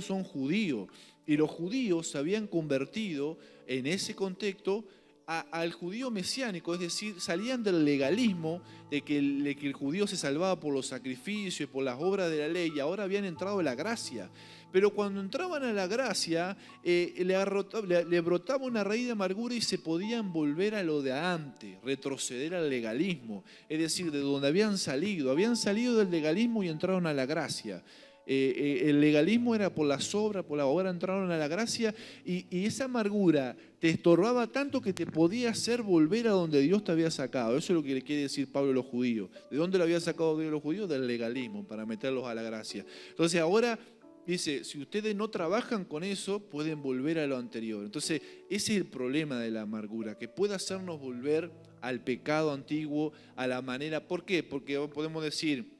son judíos, y los judíos se habían convertido en ese contexto al judío mesiánico, es decir, salían del legalismo de que el judío se salvaba por los sacrificios y por las obras de la ley, y ahora habían entrado a la gracia. Pero cuando entraban a la gracia, le brotaba una raíz de amargura y se podían volver a lo de antes, retroceder al legalismo, es decir, de donde habían salido del legalismo y entraron a la gracia. El legalismo era por las obras, por la obra entraron a la gracia, y esa amargura te estorbaba tanto que te podía hacer volver a donde Dios te había sacado. Eso es lo que le quiere decir Pablo a los judíos. ¿De dónde lo había sacado Dios a los judíos? Del legalismo, para meterlos a la gracia. Entonces ahora dice, si ustedes no trabajan con eso, pueden volver a lo anterior. Entonces ese es el problema de la amargura, que puede hacernos volver al pecado antiguo, a la manera. ¿Por qué? Porque podemos decir,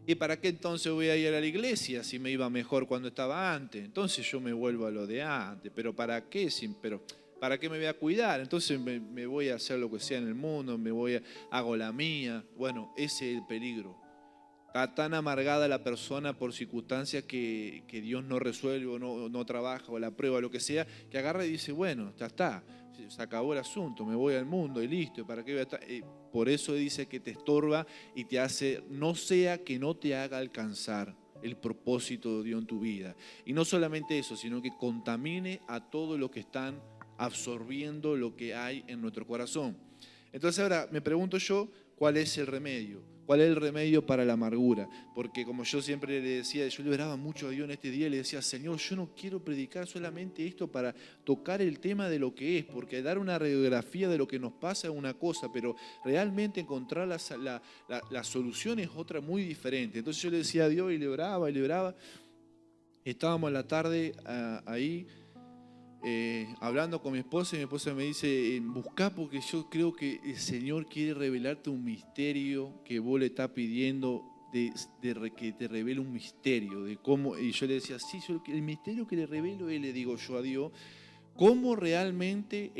¿y para qué entonces voy a ir a la iglesia si me iba mejor cuando estaba antes? Entonces yo me vuelvo a lo de antes. ¿Pero para qué? ¿Para qué me voy a cuidar? Entonces me voy a hacer lo que sea en el mundo, hago la mía. Bueno, ese es el peligro. Está tan amargada la persona por circunstancias que Dios no resuelve o no trabaja o la prueba, lo que sea, que agarra y dice, bueno, ya está, se acabó el asunto, me voy al mundo y listo, ¿para qué voy a estar? Por eso dice que te estorba y te hace, no sea que no te haga alcanzar el propósito de Dios en tu vida. Y no solamente eso, sino que contamine a todos los que están absorbiendo lo que hay en nuestro corazón. Entonces ahora me pregunto yo, ¿cuál es el remedio? ¿Cuál es el remedio para la amargura? Porque como yo siempre le decía, yo le oraba mucho a Dios en este día y le decía, Señor, yo no quiero predicar solamente esto para tocar el tema de lo que es, porque dar una radiografía de lo que nos pasa es una cosa, pero realmente encontrar la solución es otra muy diferente. Entonces yo le decía a Dios y le oraba. Estábamos en la tarde ahí, hablando con mi esposa, y mi esposa me dice, buscá, porque yo creo que el Señor quiere revelarte un misterio que vos le estás pidiendo, que te revele un misterio de cómo. Y yo le decía, sí, el misterio que le revelo, le digo yo a Dios, cómo realmente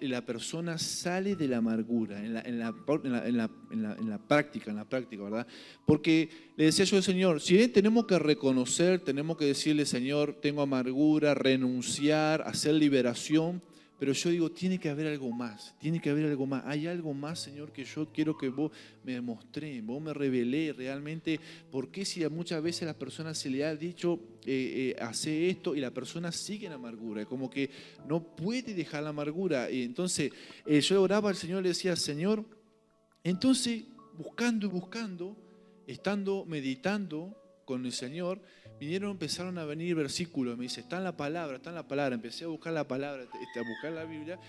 la persona sale de la amargura en la práctica, ¿verdad? Porque le decía yo al Señor, si bien tenemos que reconocer, tenemos que decirle, Señor, tengo amargura, renunciar, hacer liberación, pero yo digo, tiene que haber algo más, hay algo más, Señor, que yo quiero que vos me demostré, vos me revelé realmente, porque si muchas veces a la persona se le ha dicho, hace esto, y la persona sigue en amargura, como que no puede dejar la amargura. Y entonces yo oraba al Señor, le decía, Señor, entonces buscando, estando meditando con el Señor, empezaron a venir versículos, me dice, está en la palabra, empecé a buscar la palabra, a buscar la Biblia,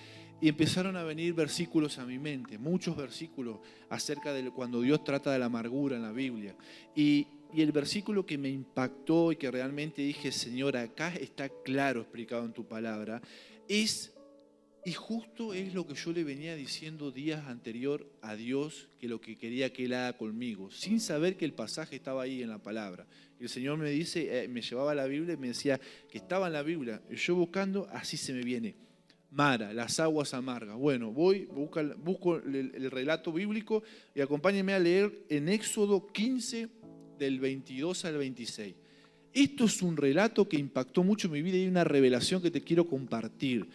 y empezaron a venir versículos a mi mente, muchos versículos acerca de cuando Dios trata de la amargura en la Biblia. Y el versículo que me impactó y que realmente dije, Señor, acá está claro explicado en tu palabra, y justo es lo que yo le venía diciendo días anterior a Dios, que lo que quería que Él haga conmigo, sin saber que el pasaje estaba ahí en la palabra. Y el Señor me dice, me llevaba a la Biblia y me decía que estaba en la Biblia. Y yo buscando, así se me viene. Mara, las aguas amargas. Bueno, busco el relato bíblico y acompáñenme a leer en Éxodo 15, del 22 al 26. Esto es un relato que impactó mucho mi vida y una revelación que te quiero compartir.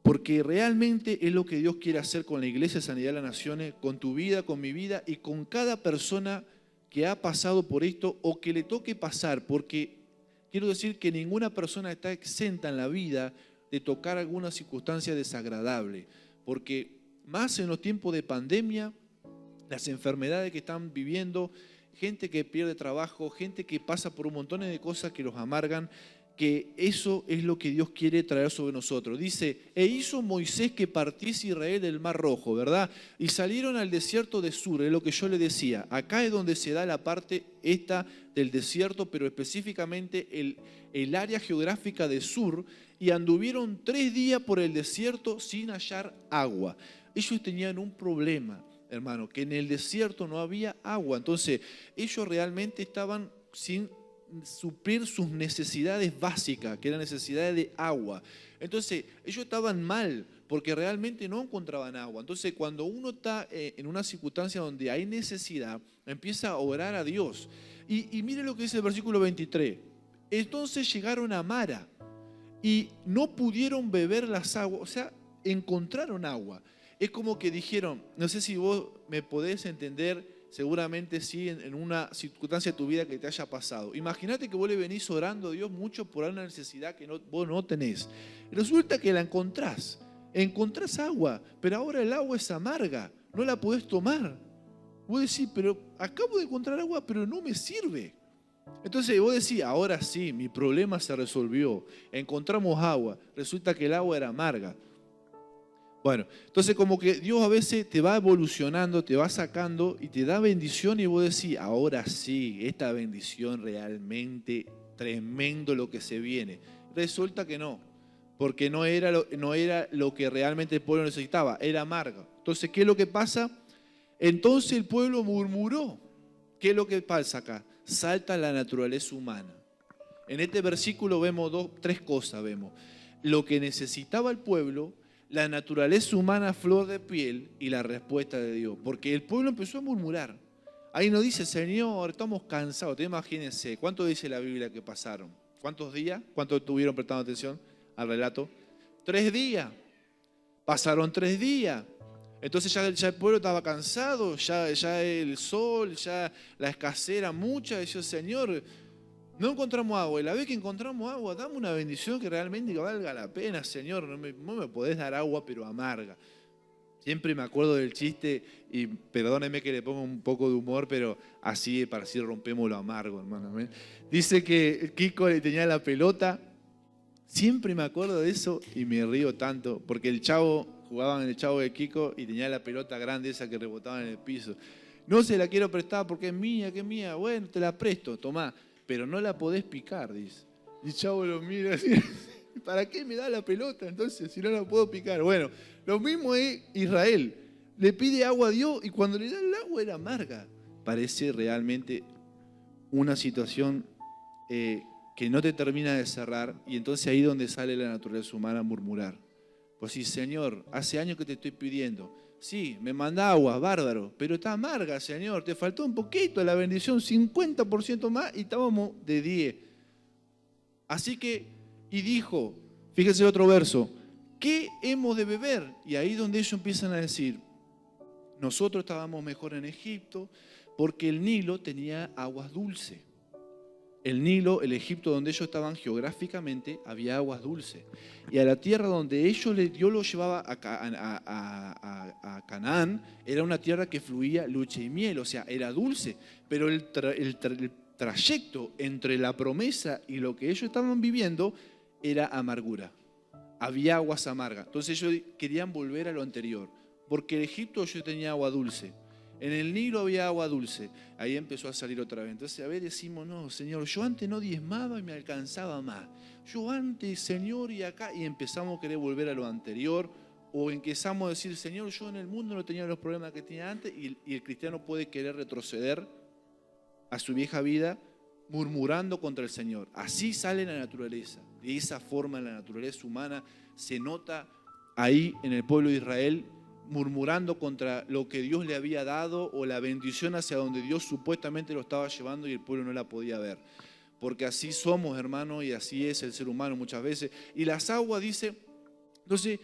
Porque realmente es lo que Dios quiere hacer con la Iglesia Sanidad de las Naciones, con tu vida, con mi vida y con cada persona que ha pasado por esto o que le toque pasar. Porque quiero decir que ninguna persona está exenta en la vida de tocar alguna circunstancia desagradable. Porque más en los tiempos de pandemia, las enfermedades que están viviendo, gente que pierde trabajo, gente que pasa por un montón de cosas que los amargan, que eso es lo que Dios quiere traer sobre nosotros. Dice, e hizo Moisés que partiese Israel del Mar Rojo, ¿verdad? Y salieron al desierto de Sur, es lo que yo le decía. Acá es donde se da la parte esta del desierto, pero específicamente el área geográfica de Sur, y anduvieron 3 días por el desierto sin hallar agua. Ellos tenían un problema, hermano, que en el desierto no había agua. Entonces, ellos realmente estaban sin suplir sus necesidades básicas, que eran necesidades de agua. Entonces, ellos estaban mal porque realmente no encontraban agua. Entonces, cuando uno está en una circunstancia donde hay necesidad, empieza a orar a Dios. Y mire lo que dice el versículo 23. Entonces llegaron a Mara y no pudieron beber las aguas, o sea, encontraron agua. Es como que dijeron, no sé si vos me podés entender, seguramente sí, en una circunstancia de tu vida que te haya pasado. Imagínate que vos le venís orando a Dios mucho por una necesidad que vos no tenés. Resulta que la encontrás agua, pero ahora el agua es amarga, no la podés tomar. Vos decís, pero acabo de encontrar agua, pero no me sirve. Entonces vos decís, ahora sí, mi problema se resolvió, encontramos agua, resulta que el agua era amarga. Bueno, entonces como que Dios a veces te va evolucionando, te va sacando y te da bendición y vos decís, ahora sí, esta bendición realmente tremendo lo que se viene. Resulta que no, porque no era lo que realmente el pueblo necesitaba, era amarga. Entonces, ¿qué es lo que pasa? Entonces el pueblo murmuró. ¿Qué es lo que pasa acá? Salta la naturaleza humana. En este versículo vemos 3 cosas. Vemos lo que necesitaba el pueblo, la naturaleza humana a flor de piel y la respuesta de Dios. Porque el pueblo empezó a murmurar. Ahí nos dice, Señor, estamos cansados. Te imagínense, ¿cuánto dice la Biblia que pasaron? ¿Cuántos días? ¿Cuánto estuvieron prestando atención al relato? 3 días. Pasaron 3 días. Entonces ya el pueblo estaba cansado, ya el sol, ya la escasez era mucha. Decía, Señor, no encontramos agua. Y la vez que encontramos agua, dame una bendición que realmente valga la pena, Señor. No me podés dar agua, pero amarga. Siempre me acuerdo del chiste, y perdónenme que le ponga un poco de humor, pero así rompemos lo amargo, hermano. Dice que Kiko le tenía la pelota. Siempre me acuerdo de eso y me río tanto, porque el chavo, jugaban en el chavo de Kiko y tenía la pelota grande esa que rebotaba en el piso. No se la quiero prestar porque es mía, que es mía. Bueno, te la presto, tomá, pero no la podés picar, dice. Y el chavo lo mira así, ¿para qué me da la pelota entonces si no la puedo picar? Bueno, lo mismo es Israel. Le pide agua a Dios y cuando le da el agua era amarga. Parece realmente una situación que no te termina de cerrar, y entonces ahí es donde sale la naturaleza humana a murmurar. Pues sí, Señor, hace años que te estoy pidiendo. Sí, me manda agua, bárbaro, pero está amarga, Señor. Te faltó un poquito la bendición, 50% más y estábamos de 10. Así que, y dijo, fíjense otro verso, ¿qué hemos de beber? Y ahí es donde ellos empiezan a decir, nosotros estábamos mejor en Egipto porque el Nilo tenía aguas dulces. El Nilo, el Egipto donde ellos estaban geográficamente, había aguas dulces. Y a la tierra donde Dios los llevaba a Canaán, era una tierra que fluía leche y miel, o sea, era dulce. Pero el trayecto entre la promesa y lo que ellos estaban viviendo era amargura. Había aguas amargas. Entonces ellos querían volver a lo anterior, porque en Egipto ellos tenían agua dulce. En el Nilo había agua dulce. Ahí empezó a salir otra vez. Entonces, a ver, decimos, no, Señor, yo antes no diezmaba y me alcanzaba más. Yo antes, Señor, y acá. Y empezamos a querer volver a lo anterior. O empezamos a decir, Señor, yo en el mundo no tenía los problemas que tenía antes. Y el cristiano puede querer retroceder a su vieja vida murmurando contra el Señor. Así sale la naturaleza. De esa forma la naturaleza humana se nota ahí en el pueblo de Israel, murmurando contra lo que Dios le había dado o la bendición hacia donde Dios supuestamente lo estaba llevando y el pueblo no la podía ver. Porque así somos, hermanos, y así es el ser humano muchas veces. Y las aguas, dice, entonces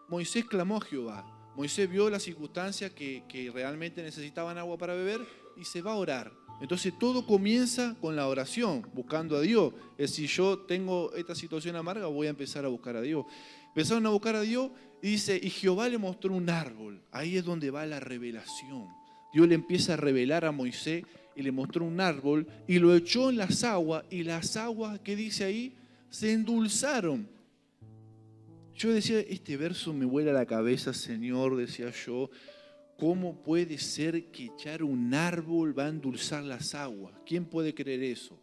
Moisés clamó a Jehová. Moisés vio la circunstancia que realmente necesitaban agua para beber y se va a orar. Entonces todo comienza con la oración, buscando a Dios. Es decir, yo tengo esta situación amarga, voy a empezar a buscar a Dios. Empezaron a buscar a Dios y dice, y Jehová le mostró un árbol. Ahí es donde va la revelación. Dios le empieza a revelar a Moisés y le mostró un árbol y lo echó en las aguas y las aguas, ¿qué dice ahí? Se endulzaron. Yo decía, este verso me vuela la cabeza, Señor, decía yo. ¿Cómo puede ser que echar un árbol va a endulzar las aguas? ¿Quién puede creer eso?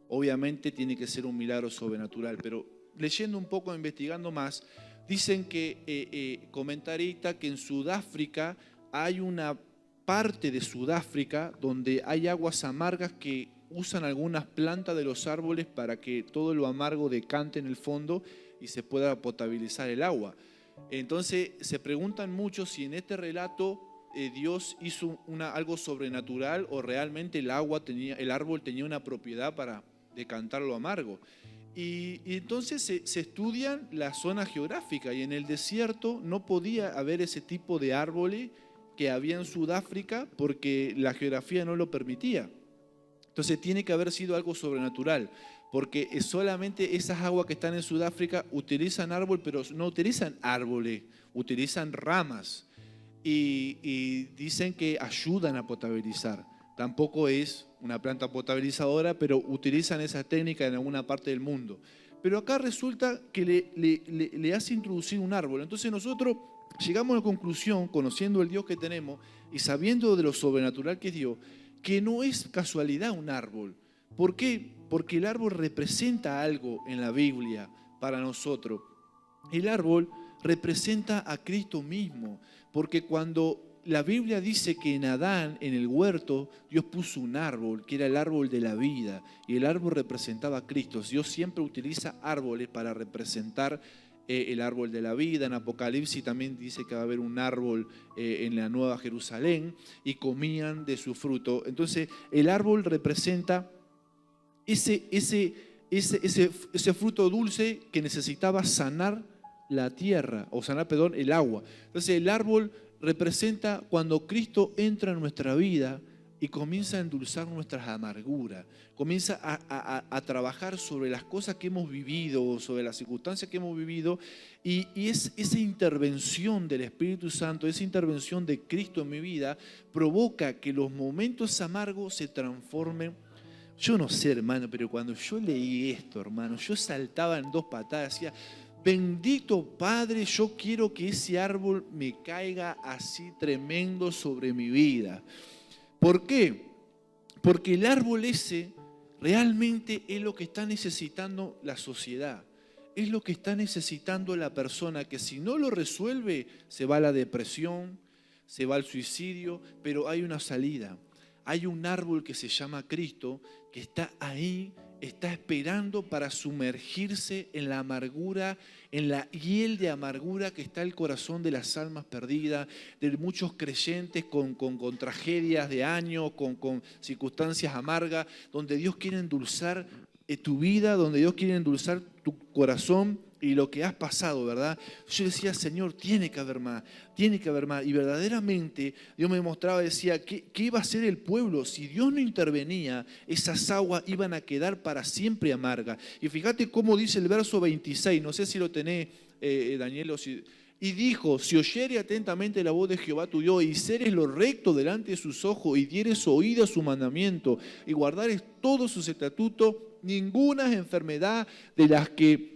Obviamente tiene que ser un milagro sobrenatural, pero leyendo un poco, investigando más, dicen que comentaristas que en Sudáfrica hay una parte de Sudáfrica donde hay aguas amargas que usan algunas plantas de los árboles para que todo lo amargo decante en el fondo y se pueda potabilizar el agua. Entonces se preguntan mucho si en este relato Dios hizo algo sobrenatural o realmente el árbol tenía una propiedad para decantar lo amargo. Y entonces se estudian la zona geográfica y en el desierto no podía haber ese tipo de árboles que había en Sudáfrica porque la geografía no lo permitía. Entonces tiene que haber sido algo sobrenatural, porque solamente esas aguas que están en Sudáfrica utilizan árbol, pero no utilizan árboles, utilizan ramas y dicen que ayudan a potabilizar. Tampoco es una planta potabilizadora, pero utilizan esa técnica en alguna parte del mundo. Pero acá resulta que le hace introducir un árbol. Entonces nosotros llegamos a la conclusión, conociendo el Dios que tenemos y sabiendo de lo sobrenatural que es Dios, que no es casualidad un árbol. ¿Por qué? Porque el árbol representa algo en la Biblia para nosotros. El árbol representa a Cristo mismo, porque cuando la Biblia dice que en Adán, en el huerto, Dios puso un árbol, que era el árbol de la vida, y el árbol representaba a Cristo. Dios siempre utiliza árboles para representar el árbol de la vida. En Apocalipsis también dice que va a haber un árbol en la Nueva Jerusalén y comían de su fruto. Entonces el árbol representa ese fruto dulce que necesitaba sanar la tierra, o sanar, perdón, el agua. Entonces el árbol representa cuando Cristo entra en nuestra vida y comienza a endulzar nuestras amarguras, comienza a trabajar sobre las cosas que hemos vivido, sobre las circunstancias que hemos vivido, y es esa intervención del Espíritu Santo, esa intervención de Cristo en mi vida, provoca que los momentos amargos se transformen. Yo no sé, hermano, pero cuando yo leí esto, hermano, yo saltaba en dos patadas, decía, bendito Padre, yo quiero que ese árbol me caiga así tremendo sobre mi vida. ¿Por qué? Porque el árbol ese realmente es lo que está necesitando la sociedad. Es lo que está necesitando la persona, que si no lo resuelve, se va a la depresión, se va al suicidio, pero hay una salida. Hay un árbol que se llama Cristo, que está ahí, está esperando para sumergirse en la amargura, en la hiel de amargura que está el corazón de las almas perdidas, de muchos creyentes con tragedias de años, con circunstancias amargas, donde Dios quiere endulzar tu vida, donde Dios quiere endulzar tu corazón y lo que has pasado, ¿verdad? Yo decía, Señor, tiene que haber más, tiene que haber más. Y verdaderamente Dios me mostraba, decía, ¿qué iba a hacer el pueblo? Si Dios no intervenía, esas aguas iban a quedar para siempre amargas. Y fíjate cómo dice el verso 26, no sé si lo tenés, Daniel, o si... Y dijo, si oyere atentamente la voz de Jehová tu Dios, y hicieres lo recto delante de sus ojos, y dieres oído a su mandamiento, y guardares todos sus estatutos, ninguna enfermedad de las que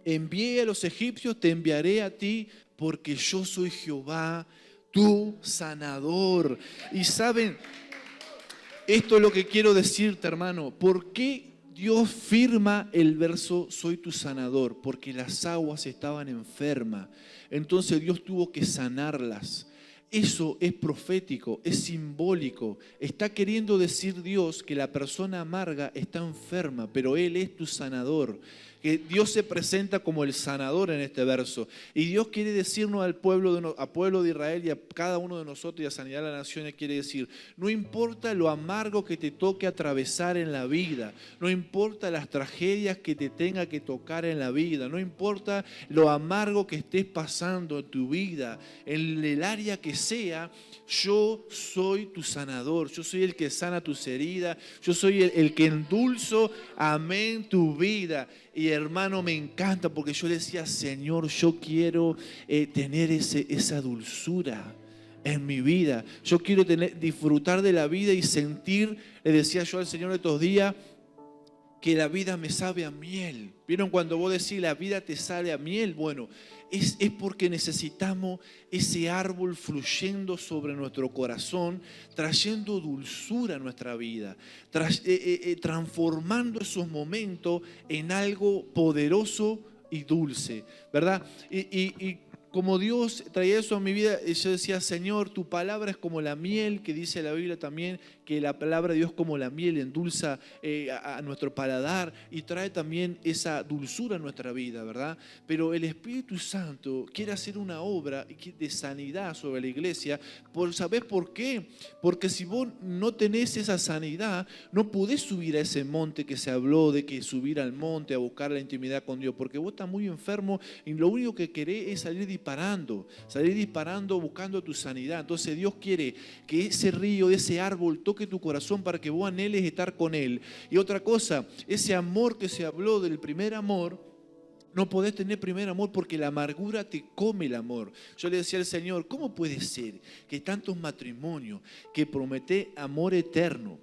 envié a los egipcios te enviaré a ti, porque yo soy Jehová, tu sanador. Y saben, esto es lo que quiero decirte, hermano. ¿Por qué Dios firma el verso soy tu sanador? Porque las aguas estaban enfermas. Entonces Dios tuvo que sanarlas. Eso es profético, es simbólico. Está queriendo decir Dios que la persona amarga está enferma, pero Él es tu sanador. Que Dios se presenta como el sanador en este verso. Y Dios quiere decirnos al pueblo de Israel y a cada uno de nosotros y a Sanidad de las Naciones, quiere decir, no importa lo amargo que te toque atravesar en la vida, no importa las tragedias que te tenga que tocar en la vida, no importa lo amargo que estés pasando en tu vida, en el área que sea, yo soy tu sanador, yo soy el que sana tus heridas, yo soy el que endulzo, amén, tu vida. Y hermano, me encanta porque yo le decía, Señor, yo quiero tener esa dulzura. en mi vida. Yo quiero disfrutar de la vida y sentir, le decía yo al Señor estos días, que la vida me sabe a miel. ¿Vieron cuando vos decís la vida te sabe a miel? Bueno, es porque necesitamos ese árbol fluyendo sobre nuestro corazón, trayendo dulzura a nuestra vida, transformando esos momentos en algo poderoso y dulce, ¿verdad? Y como Dios traía eso a mi vida, yo decía, Señor, tu palabra es como la miel, que dice la Biblia también, que la palabra de Dios como la miel endulza a nuestro paladar y trae también esa dulzura a nuestra vida, ¿verdad? Pero el Espíritu Santo quiere hacer una obra de sanidad sobre la iglesia. ¿Sabés por qué? Porque si vos no tenés esa sanidad, no podés subir a ese monte que se habló de que subir al monte a buscar la intimidad con Dios, porque vos estás muy enfermo y lo único que querés es salir disparando buscando tu sanidad. Entonces Dios quiere que ese río, ese árbol toque tu corazón para que vos anheles estar con Él. Y otra cosa, ese amor que se habló del primer amor, no podés tener primer amor porque la amargura te come el amor. Yo le decía al Señor, ¿cómo puede ser que hay tantos matrimonios que prometemos amor eterno,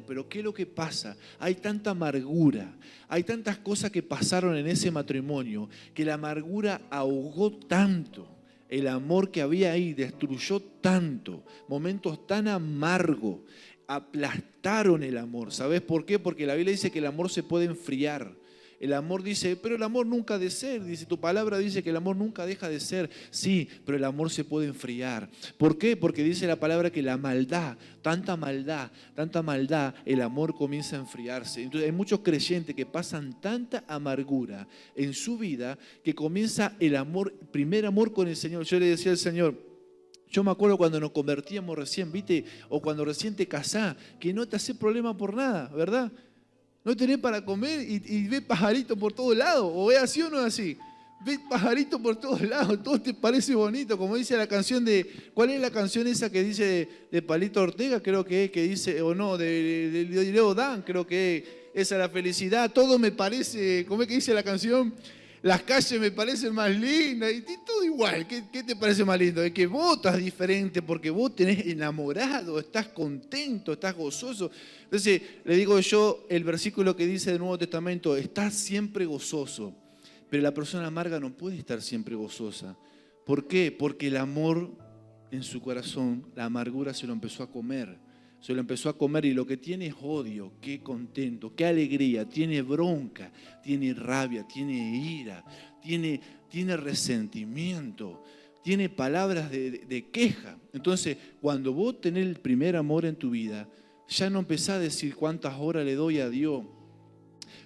pero qué es lo que pasa? Hay tanta amargura, hay tantas cosas que pasaron en ese matrimonio que la amargura ahogó tanto. El amor que había ahí destruyó tanto, momentos tan amargos, aplastaron el amor. ¿Sabes por qué? Porque la Biblia dice que el amor se puede enfriar. El amor dice, pero el amor nunca ha de ser. Dice, tu palabra dice que el amor nunca deja de ser. Sí, pero el amor se puede enfriar. ¿Por qué? Porque dice la palabra que la maldad, tanta maldad, el amor comienza a enfriarse. Entonces hay muchos creyentes que pasan tanta amargura en su vida que comienza el amor, primer amor con el Señor. Yo le decía al Señor, yo me acuerdo cuando nos convertíamos recién, ¿viste? O cuando recién te casás, que no te hace problema por nada, ¿verdad? No tenés para comer y ves pajaritos por todos lados. ¿O es así o no es así? Ves pajaritos por todos lados, todo te parece bonito. Como dice la canción de... ¿Cuál es la canción esa que dice de Palito Ortega? Creo que es, que dice... O no, de Leo Dan, creo que es. Esa es la felicidad. Todo me parece... ¿Cómo es que dice la canción? Las calles me parecen más lindas y todo igual. ¿Qué te parece más lindo? Es que vos estás diferente porque vos tenés enamorado, estás contento, estás gozoso. Entonces, le digo yo el versículo que dice del Nuevo Testamento, estás siempre gozoso. Pero la persona amarga no puede estar siempre gozosa. ¿Por qué? Porque el amor en su corazón, la amargura se lo empezó a comer. Se lo empezó a comer y lo que tiene es odio, qué contento, qué alegría, tiene bronca, tiene rabia, tiene ira, tiene resentimiento, tiene palabras de queja. Entonces, cuando vos tenés el primer amor en tu vida, ya no empezás a decir cuántas horas le doy a Dios.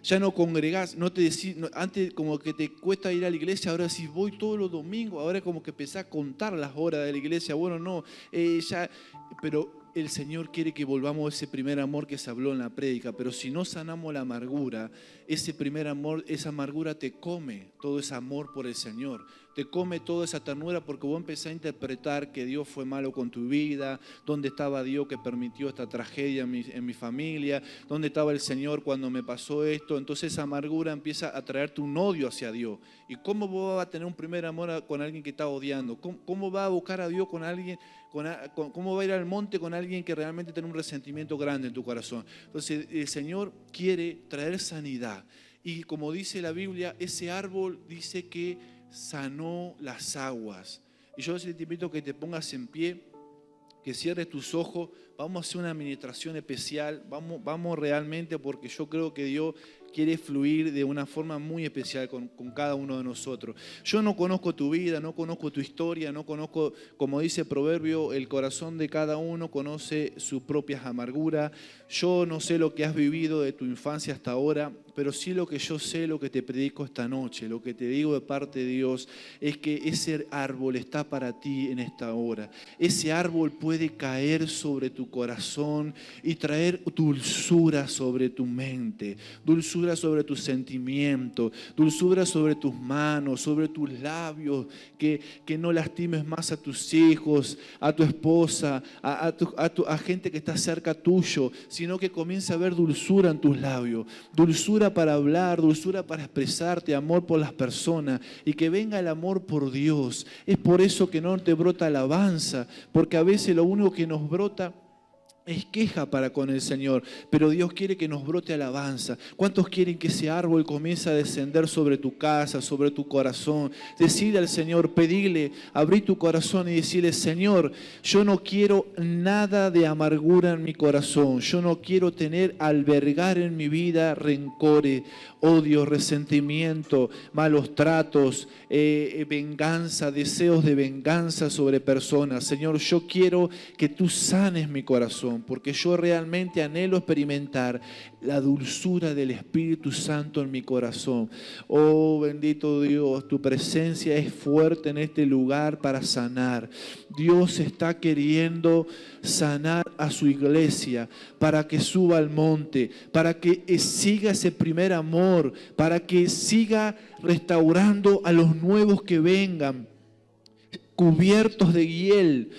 Ya no congregás, no te decís, antes como que te cuesta ir a la iglesia, ahora sí voy todos los domingos, ahora como que empezás a contar las horas de la iglesia. Bueno, no, pero el Señor quiere que volvamos a ese primer amor que se habló en la prédica, pero si no sanamos la amargura, ese primer amor, esa amargura te come todo ese amor por el Señor, te come toda esa ternura porque vos empezás a interpretar que Dios fue malo con tu vida, dónde estaba Dios que permitió esta tragedia en mi familia, dónde estaba el Señor cuando me pasó esto. Entonces esa amargura empieza a traerte un odio hacia Dios. ¿Y cómo vos vas a tener un primer amor con alguien que está odiando? ¿Cómo vas a buscar a Dios con alguien? ¿Cómo va a ir al monte con alguien que realmente tiene un resentimiento grande en tu corazón? Entonces el Señor quiere traer sanidad. Y como dice la Biblia, ese árbol dice que sanó las aguas. Y yo te invito a que te pongas en pie, que cierres tus ojos. Vamos a hacer una administración especial. Vamos realmente, porque yo creo que Dios quiere fluir de una forma muy especial con cada uno de nosotros. Yo no conozco tu vida, no conozco tu historia, no conozco, como dice Proverbio, el corazón de cada uno conoce sus propias amarguras. Yo no sé lo que has vivido de tu infancia hasta ahora, pero sí lo que yo sé, lo que te predico esta noche, lo que te digo de parte de Dios, es que ese árbol está para ti en esta hora. Ese árbol puede caer sobre tu tu corazón y traer dulzura sobre tu mente, dulzura sobre tus sentimientos, dulzura sobre tus manos, sobre tus labios, que no lastimes más a tus hijos, a tu esposa, a gente que está cerca tuyo, sino que comience a haber dulzura en tus labios, dulzura para hablar, dulzura para expresarte, amor por las personas, y que venga el amor por Dios. Es por eso que no te brota alabanza, porque a veces lo único que nos brota es queja para con el Señor, pero Dios quiere que nos brote alabanza. ¿Cuántos quieren que ese árbol comience a descender sobre tu casa, sobre tu corazón? Decirle al Señor, pedirle, abrir tu corazón y decirle, Señor, yo no quiero nada de amargura en mi corazón, yo no quiero albergar en mi vida rencores, odio, resentimiento, malos tratos, venganza, deseos de venganza sobre personas. Señor, yo quiero que tú sanes mi corazón, porque yo realmente anhelo experimentar la dulzura del Espíritu Santo en mi corazón. Oh, bendito Dios, tu presencia es fuerte en este lugar para sanar. Dios está queriendo sanar a su iglesia para que suba al monte, para que siga ese primer amor, para que siga restaurando a los nuevos que vengan, cubiertos de hiel,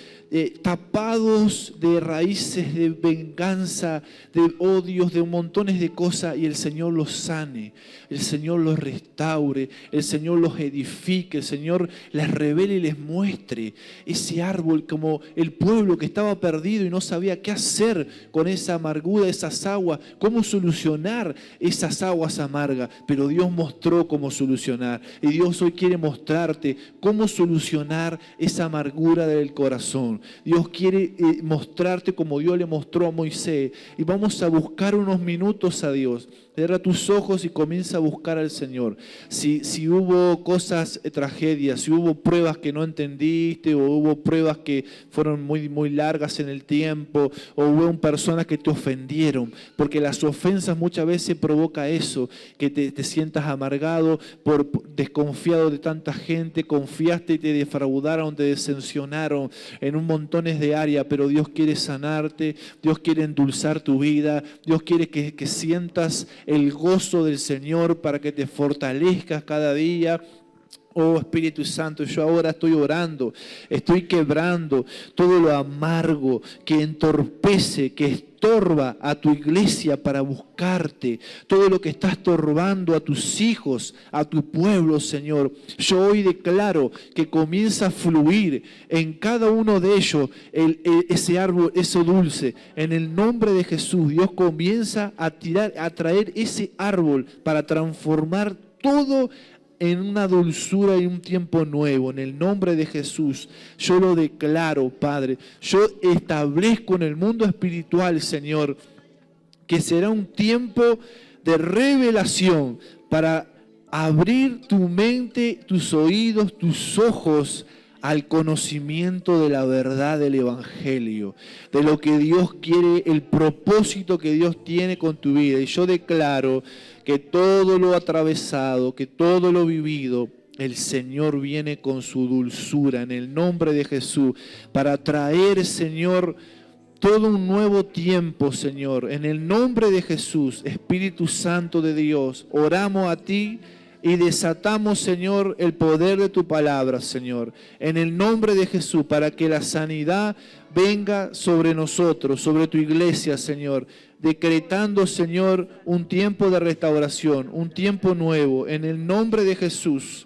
tapados de raíces de venganza, de odios, de montones de cosas, y el Señor los sane, el Señor los restaure, el Señor los edifique, el Señor les revele y les muestre ese árbol, como el pueblo que estaba perdido y no sabía qué hacer con esa amargura, esas aguas, cómo solucionar esas aguas amargas, pero Dios mostró cómo solucionar, y Dios hoy quiere mostrarte cómo solucionar esa amargura del corazón. Dios quiere mostrarte como Dios le mostró a Moisés, y vamos a buscar unos minutos a Dios. Cierra tus ojos y comienza a buscar al Señor. Si hubo cosas, tragedias, si hubo pruebas que no entendiste, o hubo pruebas que fueron muy, muy largas en el tiempo, o hubo personas que te ofendieron, porque las ofensas muchas veces provoca eso, que te sientas amargado, desconfiado de tanta gente, confiaste y te defraudaron, te decepcionaron en un montón de áreas, pero Dios quiere sanarte, Dios quiere endulzar tu vida, Dios quiere que sientas el gozo del Señor para que te fortalezcas cada día. Oh Espíritu Santo, yo ahora estoy orando, estoy quebrando todo lo amargo que entorpece, que estorba a tu iglesia para buscarte, todo lo que está estorbando a tus hijos, a tu pueblo, Señor. Yo hoy declaro que comienza a fluir en cada uno de ellos ese árbol, eso dulce. En el nombre de Jesús, Dios comienza a traer ese árbol para transformar todo en una dulzura y un tiempo nuevo. En el nombre de Jesús, yo lo declaro, Padre. Yo establezco en el mundo espiritual, Señor, que será un tiempo de revelación para abrir tu mente, tus oídos, tus ojos al conocimiento de la verdad del Evangelio, de lo que Dios quiere, el propósito que Dios tiene con tu vida. Y yo declaro que todo lo atravesado, que todo lo vivido, el Señor viene con su dulzura en el nombre de Jesús para traer, Señor, todo un nuevo tiempo, Señor. En el nombre de Jesús, Espíritu Santo de Dios, oramos a ti y desatamos, Señor, el poder de tu palabra, Señor, en el nombre de Jesús, para que la sanidad venga sobre nosotros, sobre tu iglesia, Señor, decretando, Señor, un tiempo de restauración, un tiempo nuevo, en el nombre de Jesús.